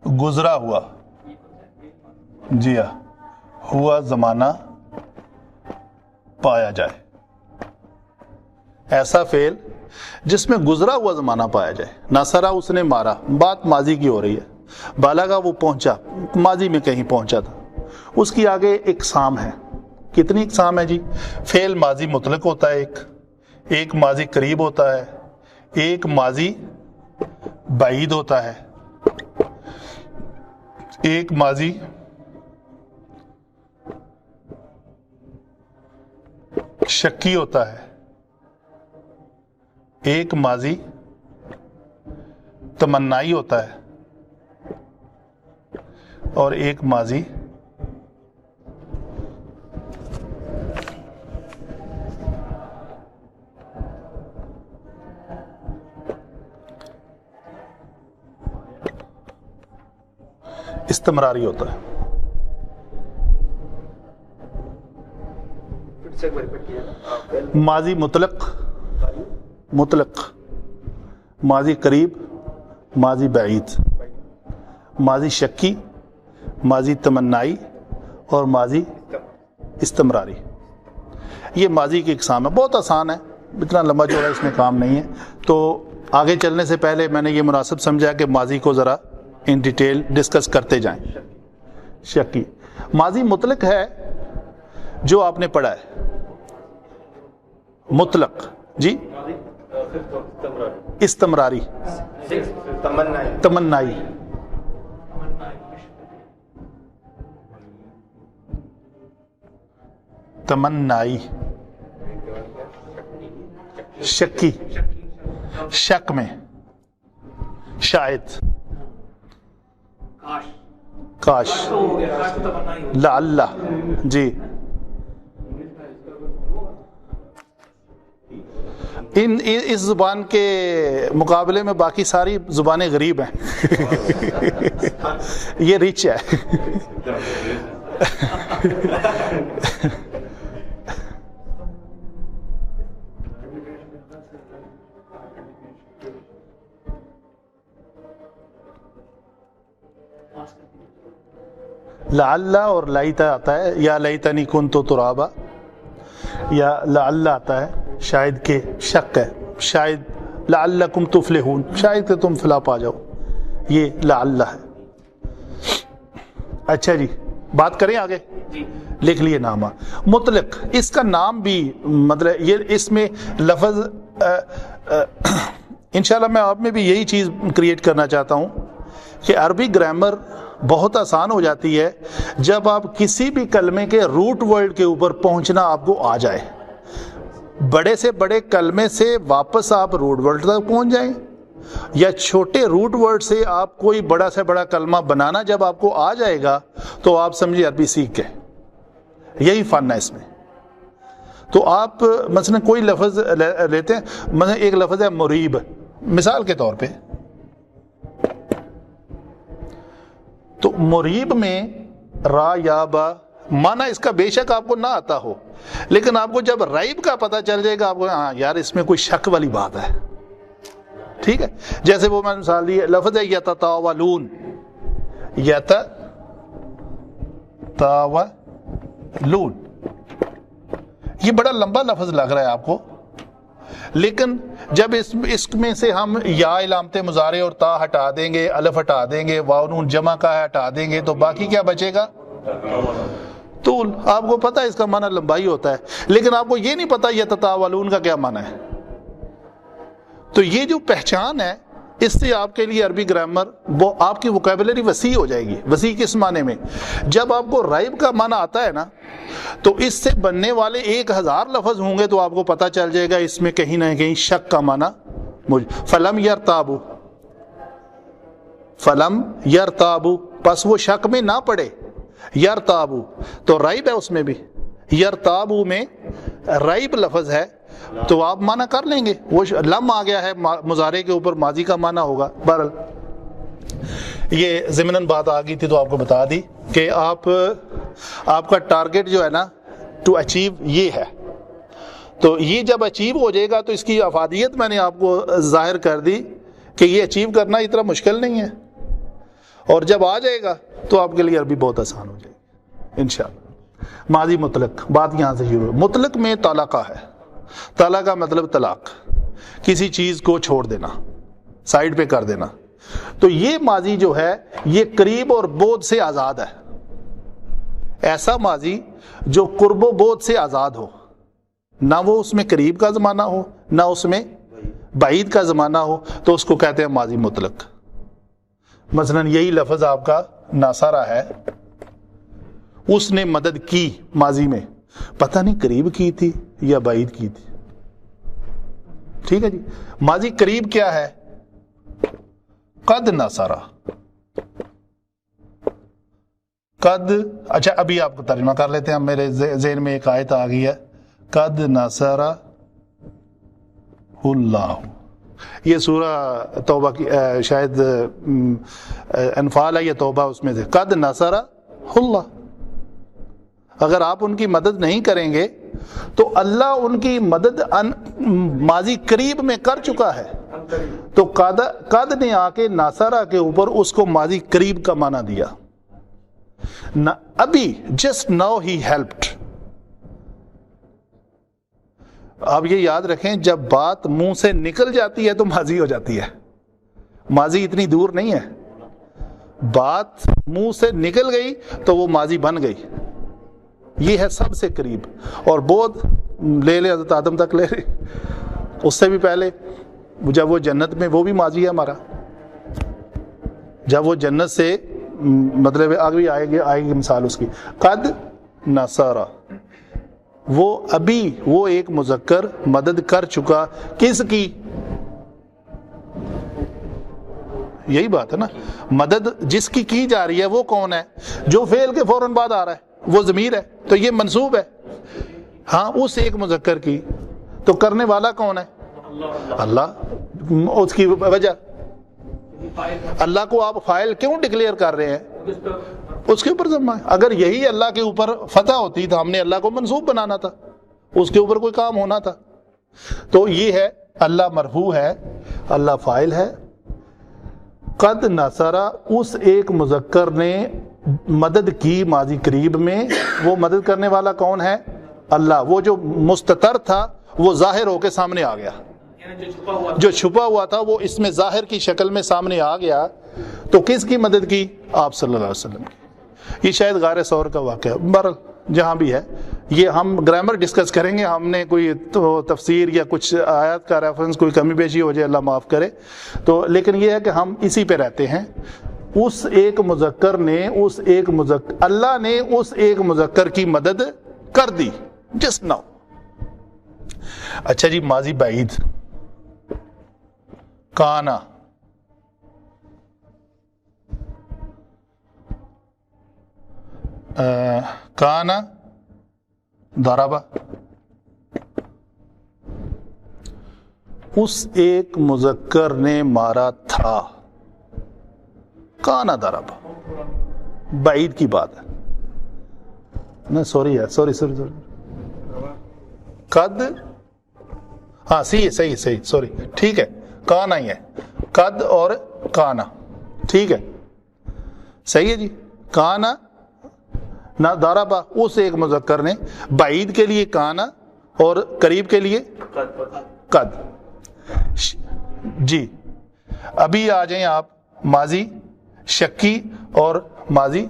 گزرا ہوا، جی ہاں، ہوا زمانہ پایا جائے. ایسا فعل جس میں گزرا ہوا زمانہ پایا جائے. نصرہ، اس نے مارا، بات ماضی کی ہو رہی ہے. بالغا، وہ پہنچا، ماضی میں کہیں پہنچا تھا. اس کی آگے اقسام ہے. کتنی اقسام ہے جی؟ فعل ماضی مطلق ہوتا ہے، ایک ماضی قریب ہوتا ہے، ایک ماضی بعید ہوتا ہے، ایک ماضی شکی ہوتا ہے، ایک ماضی تمنائی ہوتا ہے، اور ایک ماضی استمراری ہوتا ہے. ماضی مطلق، ماضی قریب، ماضی بعید، ماضی شکی، ماضی تمنائی اور ماضی استمراری. یہ ماضی کی اقسام ہے. بہت آسان ہے، اتنا لمبا چوڑا اس میں کام نہیں ہے. تو آگے چلنے سے پہلے میں نے یہ مناسب سمجھا کہ ماضی کو ذرا ان ڈیٹیل ڈسکس کرتے جائیں. شکی ماضی مطلق ہے جو آپ نے پڑھا ہے. مطلق جی استمراری، تمنائی، تمنائی، شکی، شک میں، شاید، کاش، لعل جی. اس زبان کے مقابلے میں باقی ساری زبانیں غریب ہیں. یہ ریچ ہے. لعل اور لائتا آتا ہے، یا لیتنی کنت ترابا، یا لعل آتا ہے شاید کہ شک ہے، شاید لعلکم تفلحون، شاید کہ تم فلاح پا جاؤ. یہ لعل ہے. اچھا جی، بات کریں آگے. لکھ لیے نامہ مطلق. اس کا نام بھی مطلب یہ اس میں لفظ انشاءاللہ میں آپ میں بھی یہی چیز کریٹ کرنا چاہتا ہوں کہ عربی گرامر بہت آسان ہو جاتی ہے جب آپ کسی بھی کلمے کے روٹ ورڈ کے اوپر پہنچنا آپ کو آ جائے. بڑے سے بڑے کلمے سے واپس آپ روٹ ورڈ تک پہنچ جائیں، یا چھوٹے روٹ ورڈ سے آپ کوئی بڑا سے بڑا کلمہ بنانا جب آپ کو آ جائے گا تو آپ سمجھے عربی سیکھ گئے. یہی فن ہے اس میں. تو آپ مثلا کوئی لفظ لیتے ہیں، مثلا ایک لفظ ہے مریب، مثال کے طور پہ تو مریب میں را یا با معنی اس کا بے شک آپ کو نہ آتا ہو، لیکن آپ کو جب ریب کا پتہ چل جائے گا آپ کو ہاں یار اس میں کوئی شک والی بات ہے. ٹھیک ہے، جیسے وہ میں مثال دی لفظ ہے یتطاولون، یتطاولون، یہ بڑا لمبا لفظ لگ رہا ہے آپ کو، لیکن جب اس میں سے ہم یا علامت مضارع اور تا ہٹا دیں گے، الف ہٹا دیں گے، واو نون جمع کا ہٹا دیں گے، تو باقی کیا بچے گا؟ طول. آپ کو پتا ہے اس کا معنی لمبائی ہوتا ہے، لیکن آپ کو یہ نہیں پتا یتطاولون کا کیا معنی ہے. تو یہ جو پہچان ہے اس سے آپ کے لیے عربی گرامر وہ آپ کی ووکیبلری وسیع ہو جائے گی. وسیع کس معنی میں؟ جب آپ کو ریب کا معنی آتا ہے نا تو اس سے بننے والے 1000 لفظ ہوں گے تو آپ کو پتہ چل جائے گا اس میں کہیں نہ کہیں شک کا معنی. فلم یرتابو، فلم یرتابو، پس وہ شک میں نہ پڑے. یرتابو تو ریب ہے اس میں بھی، یرتابو میں ریب لفظ ہے تو آپ معنی کر لیں گے. وہ لم آ گیا ہے مضارع کے اوپر، ماضی کا معنی ہوگا. بہرحال یہ ضمناً بات آ گئی تھی تو آپ کو بتا دی کہ آپ کا ٹارگٹ جو ہے نا ٹو اچیو یہ ہے. تو یہ جب اچیو ہو جائے گا تو اس کی افادیت میں نے آپ کو ظاہر کر دی کہ یہ اچیو کرنا اتنا مشکل نہیں ہے، اور جب آ جائے گا تو آپ کے لیے عربی بہت آسان ہو جائے گی انشاءاللہ. ماضی مطلق، بات یہاں سے شروع. مطلق میں طلاقہ ہے. طلاق کا مطلب طلاق، کسی چیز کو چھوڑ دینا، سائڈ پہ کر دینا. تو یہ ماضی جو ہے یہ قریب اور بعد سے آزاد ہے. ایسا ماضی جو قرب و بعد سے آزاد ہو، نہ وہ اس میں قریب کا زمانہ ہو نہ اس میں بعید کا زمانہ ہو، تو اس کو کہتے ہیں ماضی مطلق. مثلا یہی لفظ آپ کا ناصرہ ہے، اس نے مدد کی ماضی میں، پتہ نہیں قریب کی تھی یا بعید کی تھی. ٹھیک ہے جی. ماضی قریب کیا ہے؟ قد نصرہ. قد، اچھا ابھی آپ کو ترجمہ کر لیتے ہیں. میرے ذہن میں ایک آیت آ گئی ہے، قد نصرہ اللہ. یہ سورہ توبہ کی شاید انفال ہے یا توبہ اس میں سے، قد نصر اللہ، اگر آپ ان کی مدد نہیں کریں گے تو اللہ ان کی مدد ماضی قریب میں کر چکا ہے. تو قد نے آ کے ناصرہ کے اوپر اس کو ماضی قریب کا معنی دیا. ابھی جسٹ ناؤ ہی ہیلپڈ. آپ یہ یاد رکھیں جب بات منہ سے نکل جاتی ہے تو ماضی ہو جاتی ہے. ماضی اتنی دور نہیں ہے، بات منہ سے نکل گئی تو وہ ماضی بن گئی. یہ ہے سب سے قریب. اور بہت لے لے حضرت آدم تک لے لے، اس سے بھی پہلے جب وہ جنت میں، وہ بھی ماضی ہے ہمارا. جب وہ جنت سے مطلب آگے آئے گی مثال اس کی. قد نصرہ، وہ ابھی وہ ایک مذکر مدد کر چکا. کس کی؟ یہی بات ہے نا، مدد جس کی جا رہی ہے وہ کون ہے؟ جو فعل کے فوراً بعد آ رہا ہے وہ ضمیر ہے، تو یہ منصوب ہے. ہاں اس ایک مذکر کی، تو کرنے والا کون ہے؟ اللہ. اس کی وجہ اللہ کو آپ فاعل کیوں ڈکلیئر کر رہے ہیں؟ اس کے اوپر ذمہ ہے. اگر یہی اللہ کے اوپر فتح ہوتی تو ہم نے اللہ کو منصوب بنانا تھا، اس کے اوپر کوئی کام ہونا تھا. تو یہ ہے اللہ مرفوع ہے، اللہ فاعل ہے. قد نصرہ، اس ایک مذکر نے مدد کی ماضی قریب میں. وہ مدد کرنے والا کون ہے؟ اللہ. وہ جو مستتر تھا وہ ظاہر ہو کے سامنے آ گیا، جو چھپا ہوا تھا وہ اس میں ظاہر کی شکل میں سامنے آ گیا. تو کس کی مدد کی؟ آپ صلی اللہ علیہ وسلم کی. یہ شاید غار ثور کا واقعہ، بہرحال جہاں بھی ہے. یہ ہم گرامر ڈسکس کریں گے. ہم نے کوئی تو تفسیر یا کچھ آیات کا ریفرنس کوئی کمی بیشی ہو جائے اللہ معاف کرے. تو لیکن یہ ہے کہ ہم اسی پہ رہتے ہیں. اس ایک مذکر نے اللہ نے اس ایک مذکر کی مدد کر دی. Just now. اچھا جی، ماضی بعید کانا، کانا ضربا، اس ایک مذکر نے مارا تھا. کانا ضربا بعید کی بات ہے نا. سوری قد، ہاں صحیح سوری، ٹھیک ہے. کانا ہی ہے، قد اور کانا، ٹھیک ہے، صحیح ہے جی. کانا نہ ضربا، اس ایک مذکر نے. بعید کے لیے کانا اور قریب کے لیے قد. جی ابھی آ جائیں آپ ماضی شکی اور ماضی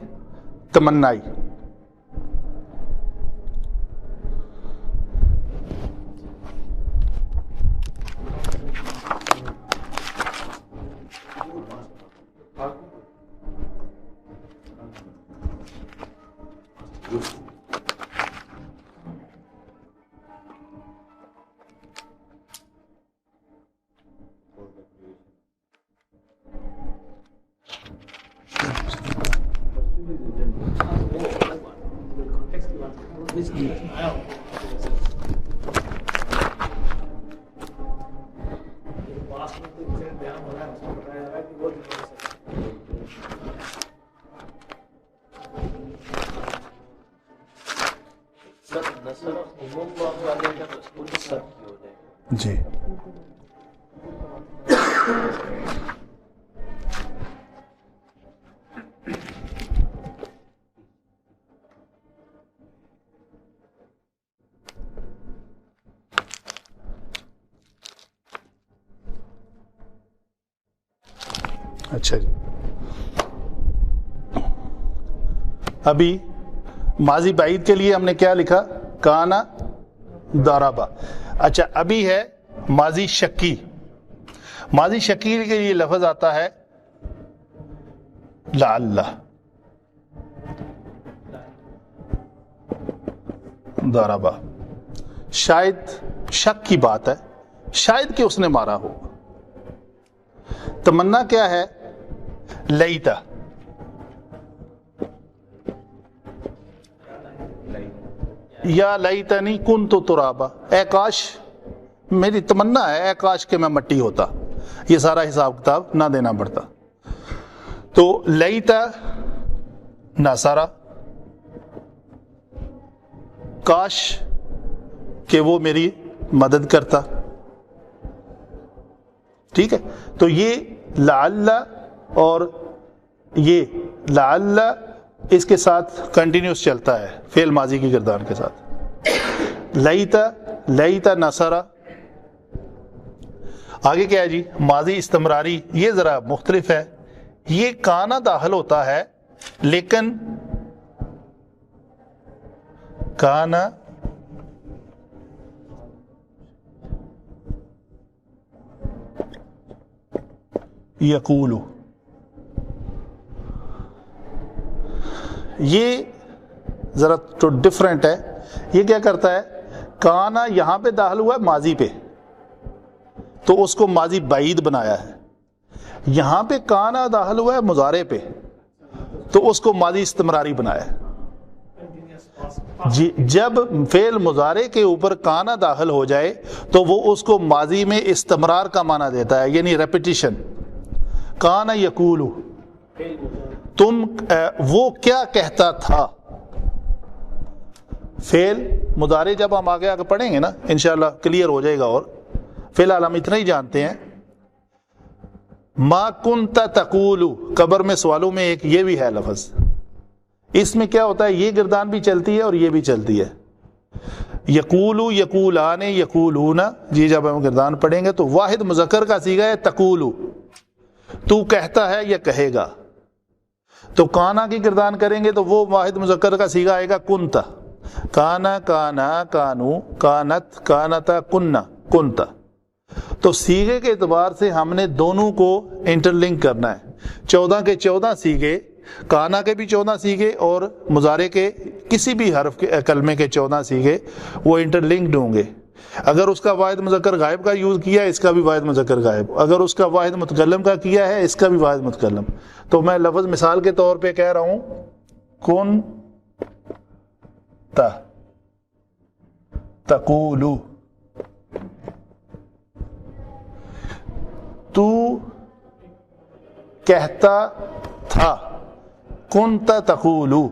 تمنائی. جی اچھا جی. ابھی ماضی بعید کے لیے ہم نے کیا لکھا؟ کانا ضربا. اچھا ابھی ہے ماضی شکی. ماضی شکی کے لیے لفظ آتا ہے لعل. ضربا، شاید شک کی بات ہے، شاید کہ اس نے مارا ہو. تمنا کیا ہے؟ لیتا. یا لیتنی کنت ترابا، اے کاش، میری تمنا ہے اے کاش کہ میں مٹی ہوتا. یہ سارا حساب کتاب نہ دینا پڑتا. تو لیتا نصرہ، کاش کہ وہ میری مدد کرتا. ٹھیک ہے، تو یہ لعل اور یہ لعل اس کے ساتھ کنٹینیوس چلتا ہے فعل ماضی کی گردان کے ساتھ. لیتا نصرہ. آگے کیا ہے جی؟ ماضی استمراری. یہ ذرا مختلف ہے، یہ کانا داخل ہوتا ہے لیکن کانا یقول، یہ ذرا تو ڈفرینٹ ہے. یہ کیا کرتا ہے؟ کانا یہاں پہ داخل ہوا ہے ماضی پہ، تو اس کو ماضی بعید بنایا ہے. یہاں پہ کانا داخل ہوا ہے مضارع پہ، تو اس کو ماضی استمراری بنایا ہے. جی، جب فعل مضارع کے اوپر کانا داخل ہو جائے تو وہ اس کو ماضی میں استمرار کا معنی دیتا ہے، یعنی ریپیٹیشن. کانا یقول، تم وہ کیا کہتا تھا. فعل مضارع جب ہم آگے پڑھیں گے نا انشاءاللہ کلیئر ہو جائے گا. اور فی الحال ہم اتنا ہی جانتے ہیں. ما کنت تقول، قبر میں سوالوں میں ایک یہ بھی ہے لفظ. اس میں کیا ہوتا ہے؟ یہ گردان بھی چلتی ہے اور یہ بھی چلتی ہے. یقول، یقولان، یقولون. جی جب ہم گردان پڑھیں گے تو واحد مذکر کا صیغہ ہے تقول. تو کہتا ہے یا کہے گا. تو کانا کی گردان کریں گے تو وہ واحد مذکر کا صیغہ آئے گا کنت. کانا، کانا، کانو، کانت، کانتا، کننا، کنتا. تو صیغے کے اعتبار سے ہم نے دونوں کو انٹر لنک کرنا ہے. 14 کے 14 صیغے، کانا کے بھی 14 صیغے اور مضارع کے کسی بھی حرف کے کلمے کے 14 صیغے وہ انٹر لنکڈ ہوں گے. اگر اس کا واحد مذکر غائب کا یوز کیا ہے، اس کا بھی واحد مذکر غائب. اگر اس کا واحد متکلم کا کیا ہے، اس کا بھی واحد متکلم. تو میں لفظ مثال کے طور پہ کہہ رہا ہوں کن تقولو، تو کہتا تھا. کنت تقولو،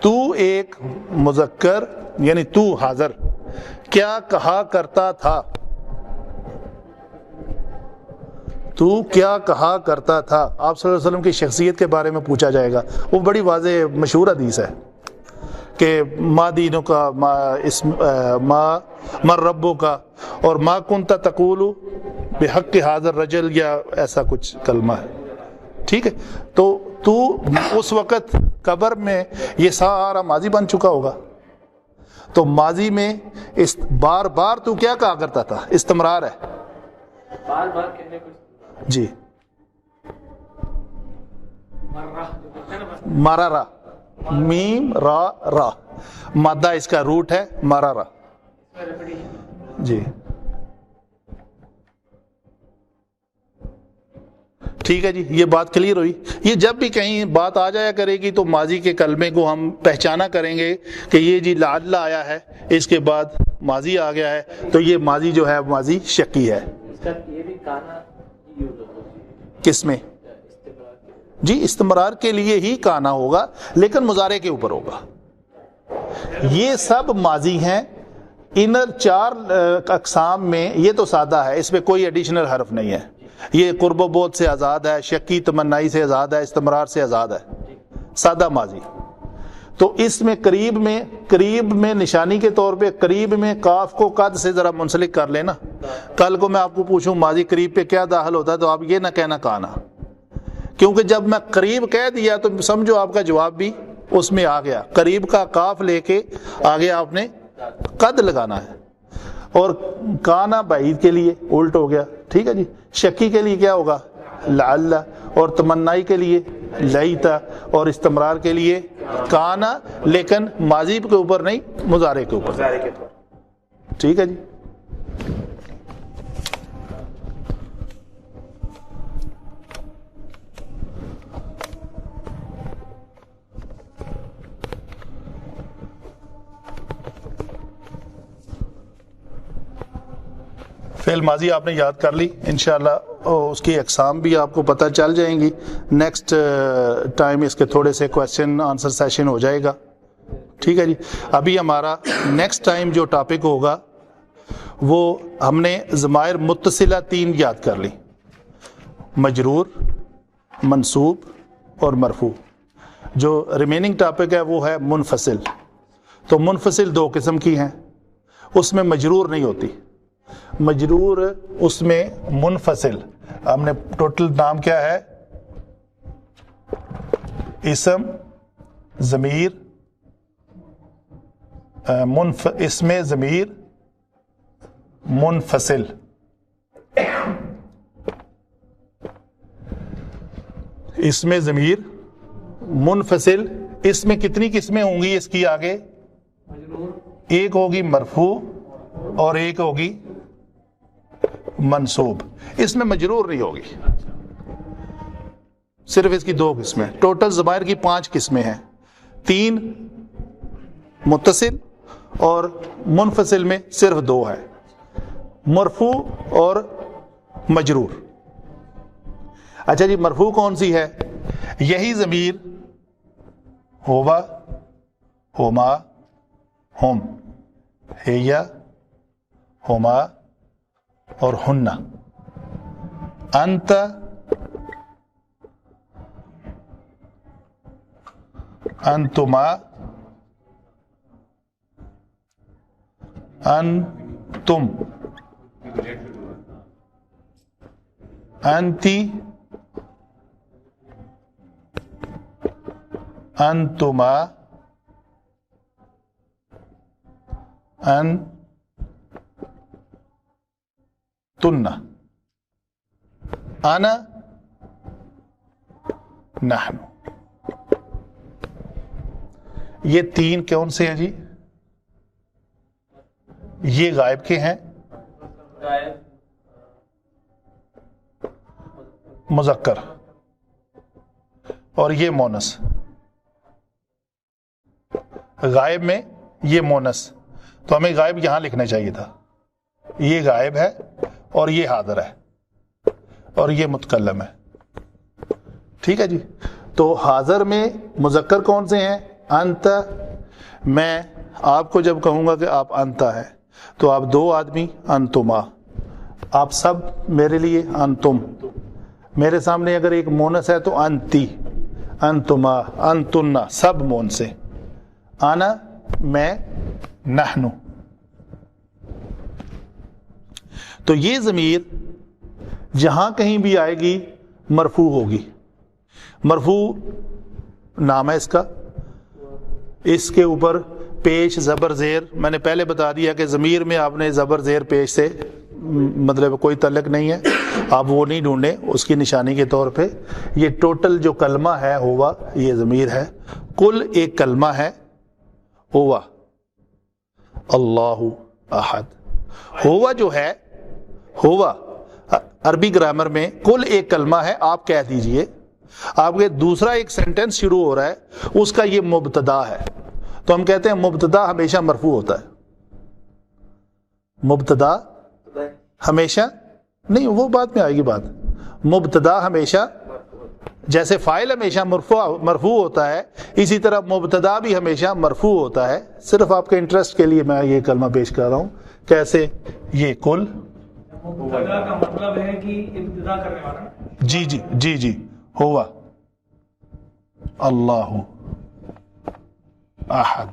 تو ایک مذکر یعنی تو حاضر کیا کہا کرتا تھا. تو کیا کہا کرتا تھا. آپ صلی اللہ علیہ وسلم کی شخصیت کے بارے میں پوچھا جائے گا. وہ بڑی واضح مشہور حدیث ہے کہ ما دینوں کا، ما ربوں کا، اور ما کنت تقول بحق حاضر رجل، یا ایسا کچھ کلمہ ہے. ٹھیک ہے، تو اس وقت قبر میں یہ سارا ماضی بن چکا ہوگا. تو ماضی میں بار بار تو کیا کہا کرتا تھا؟ استمرار ہے. بار بار کہنے کو جی، مرارا، میم را را، مادہ اس کا روٹ ہے مرارا. جی ٹھیک ہے جی، یہ بات کلیئر ہوئی. یہ جب بھی کہیں بات آ جایا کرے گی تو ماضی کے کلمے کو ہم پہچانا کریں گے کہ یہ جی لعل آیا ہے، اس کے بعد ماضی آ گیا ہے، تو یہ ماضی جو ہے ماضی شکی ہے. یہ بھی کانا کس میں؟ جی استمرار کے لیے ہی کانا ہوگا، لیکن مضارع کے اوپر ہوگا. یہ سب ماضی ہیں. ان 4 اقسام میں یہ تو سادہ ہے، اس میں کوئی ایڈیشنل حرف نہیں ہے. یہ قرب و بعد سے آزاد ہے، شکی تمنائی سے آزاد ہے، استمرار سے آزاد ہے، سادہ ماضی. تو اس میں قریب میں نشانی کے طور پہ قریب میں کاف کو قد سے ذرا منسلک کر لینا. کل کو میں آپ کو پوچھوں ماضی قریب پہ کیا داخل ہوتا ہے تو آپ یہ نہ کہنا کانا، کیونکہ جب میں قریب کہہ دیا تو سمجھو آپ کا جواب بھی اس میں آ گیا. قریب کا کاف لے کے آگے آپ نے قد لگانا ہے. اور کانا بعید کے لیے الٹ ہو گیا. ٹھیک ہے جی. شکی کے لیے کیا ہوگا؟ لعل، اور تمنائی کے لیے لیتا، اور استمرار کے لیے کانا، لیکن ماضی کے اوپر نہیں، مضارع کے اوپر. ٹھیک ہے جی. فعل ماضی آپ نے یاد کر لی، انشاءاللہ اس کی اقسام بھی آپ کو پتہ چل جائیں گی. نیکسٹ ٹائم اس کے تھوڑے سے کویسچن آنسر سیشن ہو جائے گا. ٹھیک ہے جی. ابھی ہمارا نیکسٹ ٹائم جو ٹاپک ہوگا وہ ہم نے ضمائر متصلہ 3 یاد کر لی، مجرور، منصوب اور مرفوع. جو ریمیننگ ٹاپک ہے وہ ہے منفصل. تو منفصل 2 قسم کی ہیں، اس میں مجرور نہیں ہوتی. مجرور اس میں منفصل، ہم نے ٹوٹل نام کیا ہے، اسم، ضمیر، اسم ضمیر منفصل. اسم ضمیر منفصل، اس میں کتنی قسمیں ہوں گی اس کی آگے؟ ایک ہوگی مرفوع اور ایک ہوگی منصوب. اس میں مجرور نہیں ہوگی، صرف اس کی 2 قسمیں. ٹوٹل ضمائر کی 5 قسمیں ہیں، 3 متصل اور منفصل میں صرف 2 ہے، مرفوع اور مجرور. اچھا جی، مرفوع کون سی ہے؟ یہی ضمیر ہوا، ہما، ہم، ہیا، ہما اور ہنہ. انت، انتما، انتم، انتی، انتما، انتن، انا، نحن. یہ 3 کون سے ہیں جی؟ یہ غائب کے ہیں، مذکر، اور یہ مونس. غائب میں یہ مونس، تو ہمیں غائب یہاں لکھنا چاہیے تھا. یہ غائب ہے اور یہ حاضر ہے اور یہ متکلم ہے. ٹھیک ہے جی. تو حاضر میں مذکر کون سے ہیں؟ انت. میں آپ کو جب کہوں گا کہ آپ انتا ہے تو آپ 2 آدمی انتما، آپ سب میرے لیے انتم. میرے سامنے اگر ایک مونس ہے تو انتی، انتما، انتنا، سب مون سے. آنا، میں، نحنو. تو یہ ضمیر جہاں کہیں بھی آئے گی مرفوع ہوگی. مرفوع نام ہے اس کا، اس کے اوپر پیش زبر زیر. میں نے پہلے بتا دیا کہ ضمیر میں آپ نے زبر زیر پیش سے مطلب کوئی تعلق نہیں ہے، آپ وہ نہیں ڈھونڈیں. اس کی نشانی کے طور پہ یہ ٹوٹل جو کلمہ ہے ہوا، یہ ضمیر ہے. کل ایک کلمہ ہے ہوا، اللہ احد. ہوا جو ہے، ہوا عربی گرامر میں کل ایک کلمہ ہے. آپ کہہ دیجئے، آپ کے دوسرا ایک سینٹنس شروع ہو رہا ہے، اس کا یہ مبتدا ہے. تو ہم کہتے ہیں مبتدا ہمیشہ مرفوع ہوتا ہے. مبتدا ہمیشہ نہیں، وہ بعد میں آئے گی بات. مبتدا ہمیشہ، جیسے فاعل ہمیشہ مرفوع ہوتا ہے، اسی طرح مبتدا بھی ہمیشہ مرفوع ہوتا ہے. صرف آپ کے انٹرسٹ کے لیے میں یہ کلمہ پیش کر رہا ہوں. کیسے؟ یہ کل مبتدا کا مطلب ہے کہ ابتدا کرنے والا. جی جی جی جی، ہوا اللہ احد.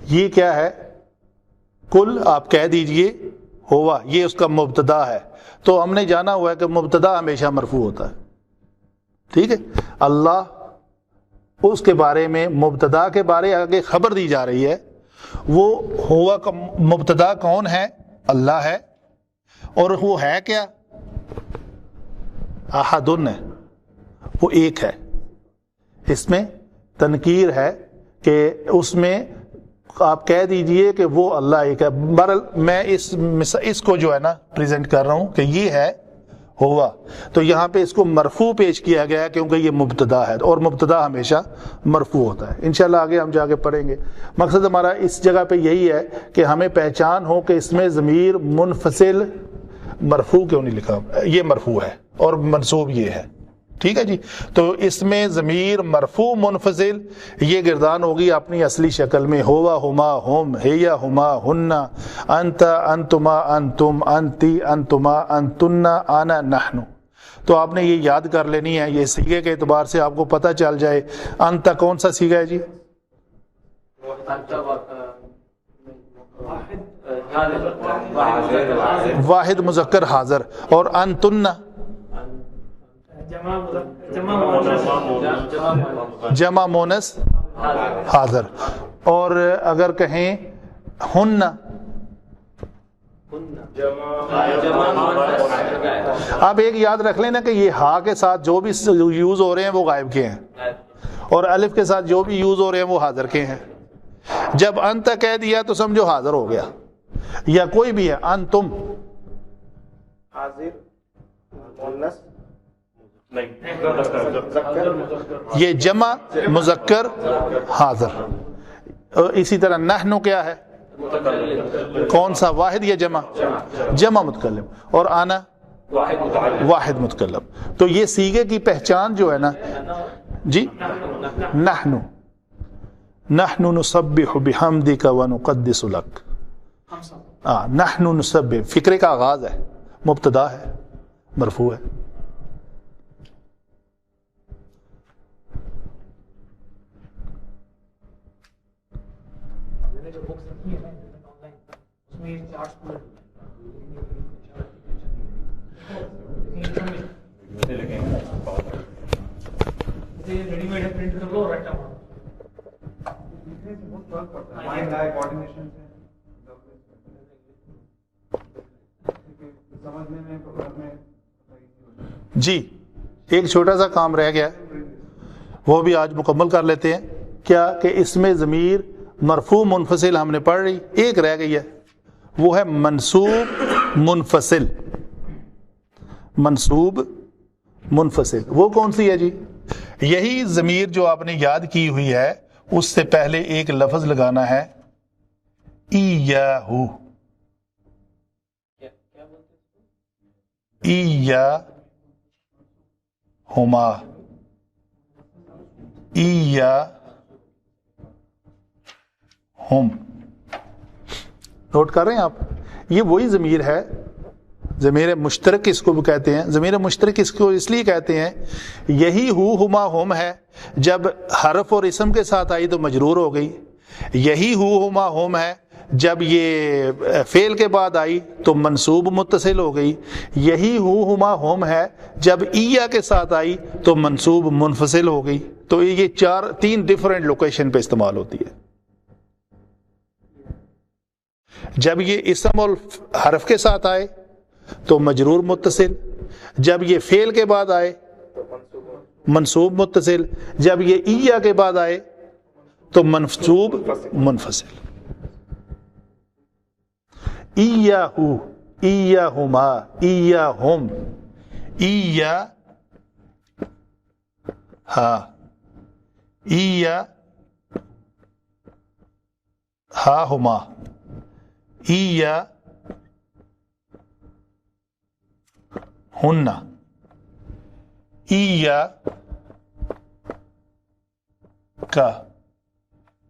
یہ کیا ہے؟ کل آپ کہہ دیجئے ہوا، یہ اس کا مبتدا ہے. تو ہم نے جانا ہوا ہے کہ مبتدا ہمیشہ مرفوع ہوتا ہے. ٹھیک ہے. اللہ، اس کے بارے میں مبتدا کے بارے آگے خبر دی جا رہی ہے. وہ ہوا کا مبتدا کون ہے؟ اللہ ہے. اور وہ ہے کیا؟ احدن ہے، وہ ایک ہے. اس میں تنکیر ہے کہ اس میں آپ کہہ دیجئے کہ وہ اللہ ایک ہے. بہرحال میں اس کو جو ہے نا پریزنٹ کر رہا ہوں کہ یہ ہے ہوا، تو یہاں پہ اس کو مرفوع پیش کیا گیا ہے کیونکہ یہ مبتدا ہے، اور مبتدا ہمیشہ مرفوع ہوتا ہے. انشاءاللہ آگے ہم جا کے پڑھیں گے. مقصد ہمارا اس جگہ پہ یہی ہے کہ ہمیں پہچان ہو کہ اس میں ضمیر منفصل مرفوع کیوں نہیں لکھا. یہ مرفوع ہے اور منصوب یہ ہے. ٹھیک ہے جی. تو اس میں ضمیر مرفوع منفصل یہ گردان ہوگی اپنی اصلی شکل میں، ہوا ہما ہم، ہیا ہما ہننا، انت انتما انتم، انتی انتما انتنا، انا نحن. تو آپ نے یہ یاد کر لینی ہے، یہ سیغے کے اعتبار سے آپ کو پتہ چل جائے. انت کون سا سیغہ ہے جی؟ واحد مذکر حاضر. اور انتن جمع مونس حاضر. اور اگر کہیں ہن، آپ ایک یاد رکھ لینا کہ یہ ہا کے ساتھ جو بھی یوز ہو رہے ہیں وہ غائب کے ہیں، اور الف کے ساتھ جو بھی یوز ہو رہے ہیں وہ حاضر کے ہیں. جب انت کہہ دیا تو سمجھو حاضر ہو گیا، یا کوئی بھی ہے. انتم یہ جمع مذکر حاضر. اسی طرح نحن کیا ہے؟ کون سا، واحد یا جمع؟ جمع متکلم. اور آنا واحد متکلم. تو یہ سیغے کی پہچان جو ہے نا جی، نحن نسبح بحمدک ونقدس لک. نحن نسبح فکرے کا آغاز ہے، مبتدا ہے، مرفوع ہے. جی ایک چھوٹا سا کام رہ گیا، وہ بھی آج مکمل کر لیتے ہیں. کیا کہ اس میں ضمیر مرفوع منفصل ہم نے پڑھ رہی، ایک رہ گئی ہے، وہ ہے منصوب منفصل. منصوب منفصل وہ کون سی ہے جی؟ یہی ضمیر جو آپ نے یاد کی ہوئی ہے، اس سے پہلے ایک لفظ لگانا ہے ایہو. ایہما، ایہم. نوٹ کر رہے ہیں آپ؟ یہ وہی ضمیر ہے، ضمیر مشترک اس کو بھی کہتے ہیں. ضمیر مشترک اس کو اس لیے کہتے ہیں، یہی ہما ہم ہے، جب حرف اور اسم کے ساتھ آئی تو مجرور ہو گئی. یہی ہما ہم ہے، جب یہ فعل کے بعد آئی تو منصوب متصل ہو گئی. یہی ہما ہم ہے، جب ایہ کے ساتھ آئی تو منصوب منفصل ہو گئی. تو یہ تین ڈیفرنٹ لوکیشن پہ استعمال ہوتی ہے. جب یہ اسم اور حرف کے ساتھ آئے تو مجرور متصل، جب یہ فعل کے بعد آئے منصوب متصل، جب یہ ایہ کے بعد آئے تو منصوب منفصل. ایہو، ایہما، ایہم، ایہ ہا، ایہ ہا ہما، ایہ ہن، ایہ کا،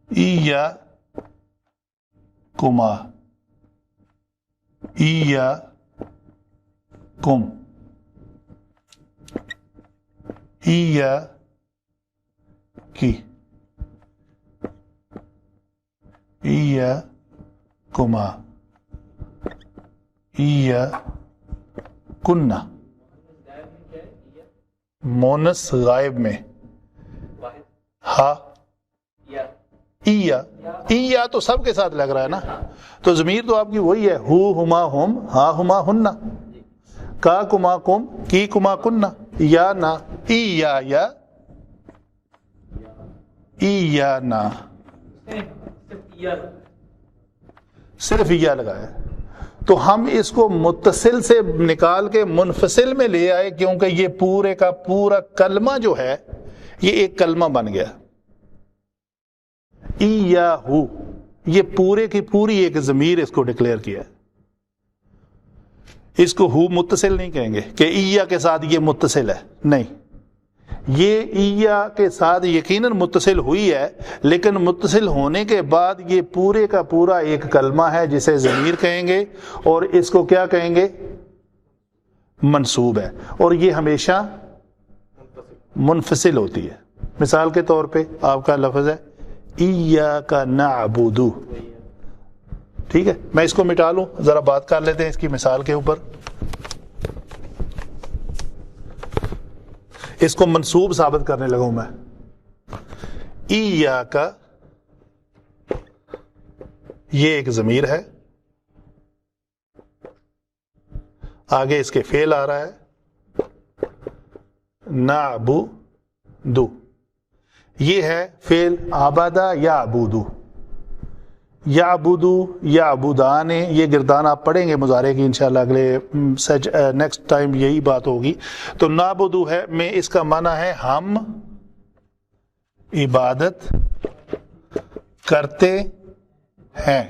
ایہ کما، ایہ کم، ایہ کی، ایہ کما، ایہ کنہ. مونس غائب میں ہا، ایہ، ایہ تو سب کے ساتھ لگ رہا ہے نا، تو ضمیر تو آپ کی وہی ہے، ہما ہم، ہا ہما ہننا، کا کما کم، کی کما کننا، یا نا، ایہ یا، ایہ نا، صرف ایہ لگایا. تو ہم اس کو متصل سے نکال کے منفصل میں لے آئے، کیونکہ یہ پورے کا پورا کلمہ جو ہے یہ ایک کلمہ بن گیا. ایہو، یہ پورے کی پوری ایک ضمیر اس کو ڈکلیئر کیا ہے. اس کو ہو متصل نہیں کہیں گے کہ ایہ کے ساتھ یہ متصل ہے، نہیں، یہ ایہ کے ساتھ یقیناً متصل ہوئی ہے، لیکن متصل ہونے کے بعد یہ پورے کا پورا ایک کلمہ ہے جسے ضمیر کہیں گے، اور اس کو کیا کہیں گے؟ منصوب ہے، اور یہ ہمیشہ منفصل ہوتی ہے. مثال کے طور پہ آپ کا لفظ ہے ایاک نعبد، ٹھیک ہے، میں اس کو مٹا لوں، ذرا بات کر لیتے ہیں اس کی مثال کے اوپر. اس کو منصوب ثابت کرنے لگا ہوں میں. ایاک، یہ ایک ضمیر ہے، آگے اس کے فعل آ رہا ہے نعبد، یہ ہے فعل عبدہ یعبد. یعبدو یعبدان، یہ گردان آپ پڑھیں گے مضارع کی انشاءاللہ اگلے نیکسٹ ٹائم یہی بات ہوگی. تو نعبدو ہے میں اس کا معنی ہے ہم عبادت کرتے ہیں.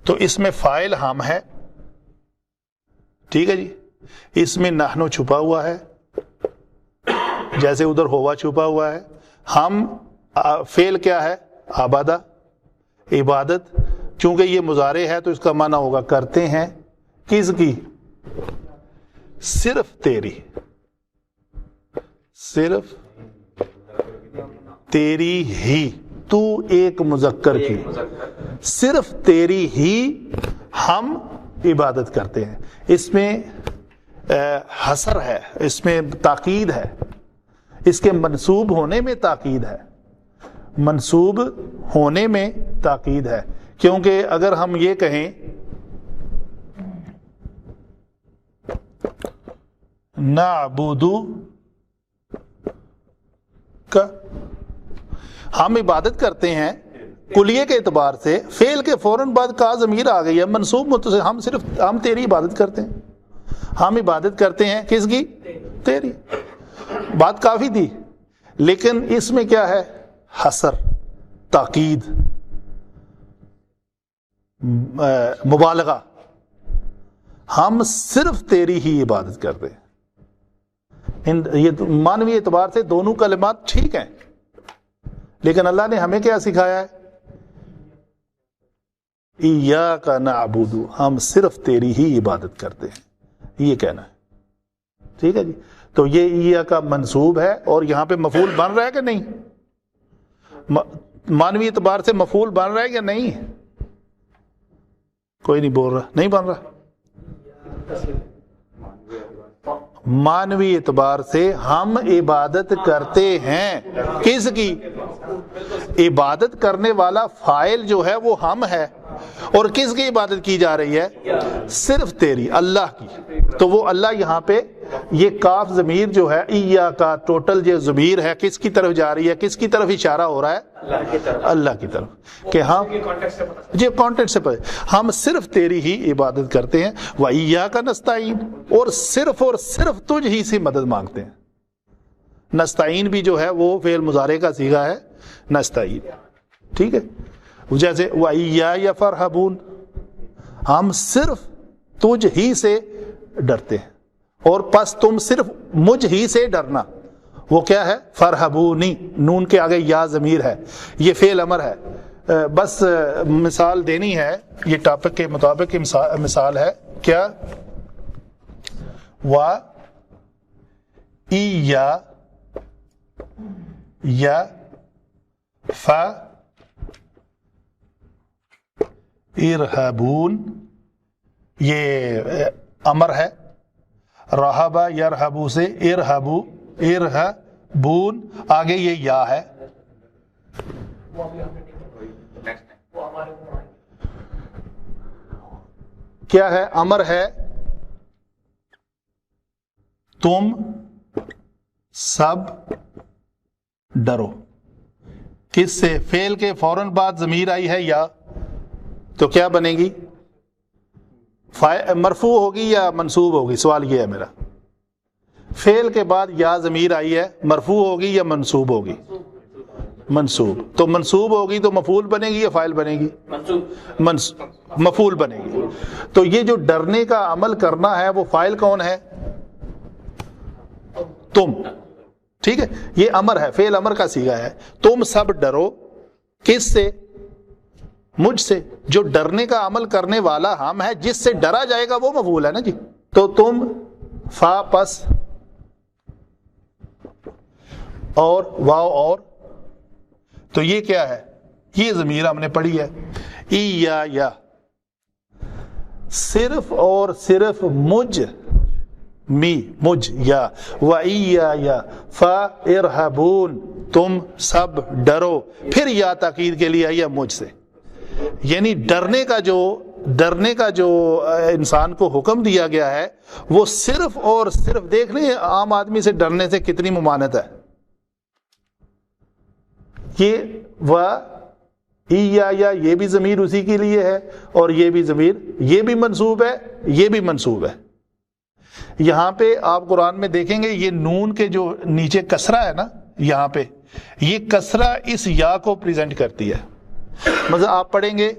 تو اس میں فاعل ہم ہے، ٹھیک ہے جی. اس میں نحنو چھپا ہوا ہے، جیسے ادھر ہوا چھپا ہوا ہے. ہم فعل کیا ہے؟ عبادہ، عبادت. چونکہ یہ مضارع ہے تو اس کا معنی ہوگا کرتے ہیں. کس کی؟ صرف تیری، صرف تیری ہی. تو ایک مذکر کی، صرف تیری ہی ہم عبادت کرتے ہیں. اس میں حصر ہے، اس میں تاکید ہے، اس کے منصوب ہونے میں تاکید ہے، منصوب ہونے میں تاکید ہے. کیونکہ اگر ہم یہ کہیں نعبد کا، ہم عبادت کرتے ہیں کلیے کے اعتبار سے، فعل کے فوراً بعد کا ضمیر آ گئی ہے منصوب متصل. ہم تیری عبادت کرتے ہیں، ہم عبادت کرتے ہیں کس کی؟ تیری. بات کافی تھی، لیکن اس میں کیا ہے؟ حصر، تاکید، مبالغہ. ہم صرف تیری ہی عبادت کرتے ہیں. یہ معنوی اعتبار سے دونوں کلمات ٹھیک ہیں، لیکن اللہ نے ہمیں کیا سکھایا ہے؟ ایاک نعبد، ہم صرف تیری ہی عبادت کرتے ہیں، یہ کہنا ہے. ٹھیک ہے جی. تو یہ ایاک کا منصوب ہے، اور یہاں پہ مفعول بن رہا ہے کہ نہیں؟ معنوی اعتبار سے مفعول بن رہا ہے یا نہیں؟ کوئی نہیں بول رہا، نہیں بن رہا. معنوی اعتبار سے ہم عبادت کرتے ہیں، کس کی؟ عبادت کرنے والا فاعل جو ہے وہ ہم ہے، اور کس کی عبادت کی جا رہی ہے؟ صرف تیری، اللہ کی. تو وہ اللہ یہاں پہ یہ کاف ضمیر جو ہے ایہ کا ٹوٹل جو ضمیر ہے کس کی طرف جا رہی ہے؟ کس کی طرف اشارہ ہو رہا ہے؟ اللہ کی طرف. کہ ہم جی کانٹیکٹ سے پتہ، ہم صرف تیری ہی عبادت کرتے ہیں. وَإِيَّاكَ نَسْتَعِينُ، اور صرف تجھ ہی سے مدد مانگتے ہیں. نستعین بھی جو ہے وہ فعل مضارع کا صیغہ ہے نستعین. ٹھیک ہے. جیسے وَإِيَّايَ فَارْهَبُونَ، ہم صرف تجھ ہی سے ڈرتے ہیں، اور پس تم صرف مجھ ہی سے ڈرنا. وہ کیا ہے؟ فرحبونی، نون کے آگے یا ضمیر ہے، یہ فعل امر ہے. بس مثال دینی ہے، یہ ٹاپک کے مطابق کی مثال ہے. کیا؟ وا یا فا ارہبون، یہ امر ہے. رہبا یرہبو سے ارہبو، ارہبون، آگے یہ یا ہے. کیا ہے؟ امر ہے تم سب ڈرو. کس سے؟ فعل کے فوراً بعد ضمیر آئی ہے یا، تو کیا بنے گی؟ مرفوع ہوگی یا منصوب ہوگی؟ سوال یہ ہے میرا. فعل کے بعد یا ضمیر آئی ہے، مرفوع ہوگی یا منصوب ہوگی؟ منصوب. تو منصوب ہوگی تو مفعول بنے گی یا فاعل بنے گی؟ مفعول بنے گی. تو یہ جو ڈرنے کا عمل کرنا ہے وہ فاعل کون ہے؟ تم. ٹھیک ہے، یہ امر ہے، فعل امر کا صیغہ ہے. تم سب ڈرو. کس سے؟ مجھ سے. جو ڈرنے کا عمل کرنے والا ہم ہے، جس سے ڈرا جائے گا وہ مفعول ہے نا جی. تو تم فا پس اور واو اور، تو یہ کیا ہے؟ یہ ضمیر ہم نے پڑھی ہے. یا صرف اور صرف مجھ مجھ یا یا فارہبون تم سب ڈرو. پھر یا تاکید کے لیے آئی ہے مجھ سے. یعنی ڈرنے کا جو انسان کو حکم دیا گیا ہے وہ صرف اور صرف، دیکھ لیں عام آدمی سے ڈرنے سے کتنی ممانت ہے. یہ یا یہ بھی ضمیر اسی کے لیے ہے، اور یہ بھی ضمیر، یہ بھی منصوب ہے، یہ بھی منصوب ہے. یہاں پہ آپ قرآن میں دیکھیں گے یہ نون کے جو نیچے کسرہ ہے نا، یہاں پہ یہ کسرہ اس یا کو پریزنٹ کرتی ہے. مطلب آپ پڑھیں گے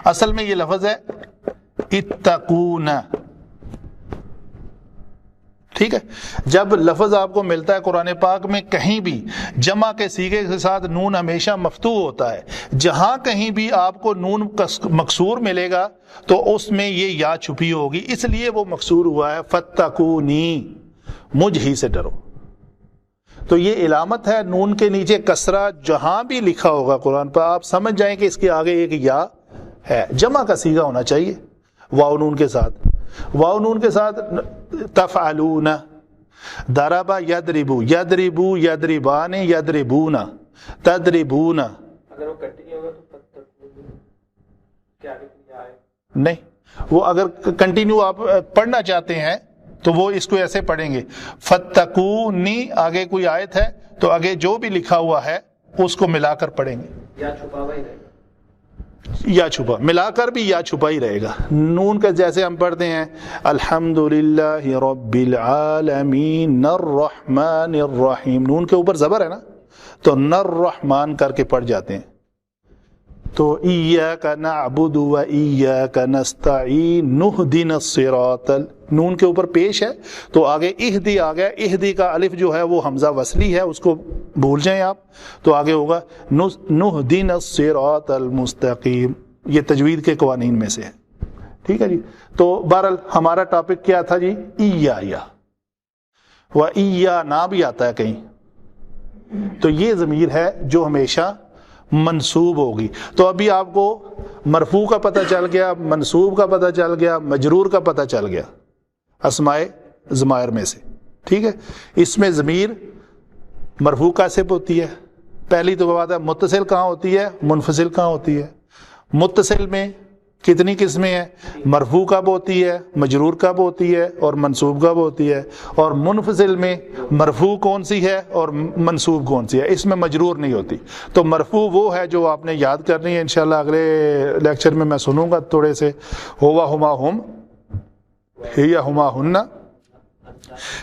اصل میں یہ لفظ ہے اتقون. ٹھیک ہے، جب لفظ آپ کو ملتا ہے قرآن پاک میں کہیں بھی جمع کے صیغے کے ساتھ نون ہمیشہ مفتوح ہوتا ہے. جہاں کہیں بھی آپ کو نون مکسور ملے گا تو اس میں یہ یا چھپی ہوگی، اس لیے وہ مکسور ہوا ہے. فتقونی، مجھ ہی سے ڈرو. تو یہ علامت ہے نون کے نیچے کسرہ. جہاں بھی لکھا ہوگا قرآن پر آپ سمجھ جائیں کہ اس کے آگے ایک یا ہے. جمع کا صیغہ ہونا چاہیے واو نون کے ساتھ. واو نون کے ساتھ تفعلون، ضربا یضربو، یضربو یضربان یضربون، تضربون. اگر وہ کنٹینیو ہوگا تو کیا ہے؟ نہیں، وہ اگر کنٹینیو آپ پڑھنا چاہتے ہیں تو وہ اس کو ایسے پڑھیں گے فتقونی. آگے کوئی آیت ہے تو آگے جو بھی لکھا ہوا ہے اس کو ملا کر پڑھیں گے. یا چھپا ہوا ہی رہے گا، یا چھپا ملا کر بھی یا چھپا ہی رہے گا. نون کا جیسے ہم پڑھتے ہیں الحمدللہ رب العالمین الرحمن الرحیم، نون کے اوپر زبر ہے نا تو الرحمن کر کے پڑھ جاتے ہیں. تو ایاک نعبد و ایاک نستعین نہدنا الصراط، نون کے اوپر پیش ہے تو آگے اہدی آ گیا. اہدی کا الف جو ہے وہ حمزہ وصلی ہے، اس کو بھول جائیں آپ تو آگے ہوگا نہدنا الصراط المستقیم. یہ تجوید کے قوانین میں سے ہے. ٹھیک ہے جی. تو بہرحال ہمارا ٹاپک کیا تھا جی؟ یا و ایانا بھی آتا ہے کہیں، تو یہ ضمیر ہے جو ہمیشہ منصوب ہوگی. تو ابھی آپ کو مرفوع کا پتہ چل گیا، منصوب کا پتہ چل گیا، مجرور کا پتہ چل گیا اسماء ضمائر میں سے. ٹھیک ہے، اس میں ضمیر مرفوع کیسے ہوتی ہے؟ پہلی تو بات ہے متصل کہاں ہوتی ہے، منفصل کہاں ہوتی ہے. متصل میں کتنی قسمیں ہیں؟ مرفوع کب ہوتی ہے، مجرور کب ہوتی ہے، اور منصوب کب ہوتی ہے. اور منفصل میں مرفوع کون سی ہے اور منصوب کون سی ہے، اس میں مجرور نہیں ہوتی. تو مرفوع وہ ہے جو آپ نے یاد کرنی ہے. انشاءاللہ اگلے لیکچر میں سنوں گا تھوڑے سے. ہوا ہما ہم، یا ہما ہن،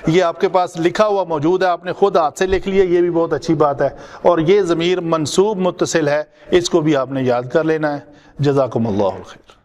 یہ آپ کے پاس لکھا ہوا موجود ہے، آپ نے خود ہاتھ سے لکھ لیا، یہ بھی بہت اچھی بات ہے. اور یہ ضمیر منصوب متصل ہے، اس کو بھی آپ نے یاد کر لینا ہے. جزاکم اللہ خیر.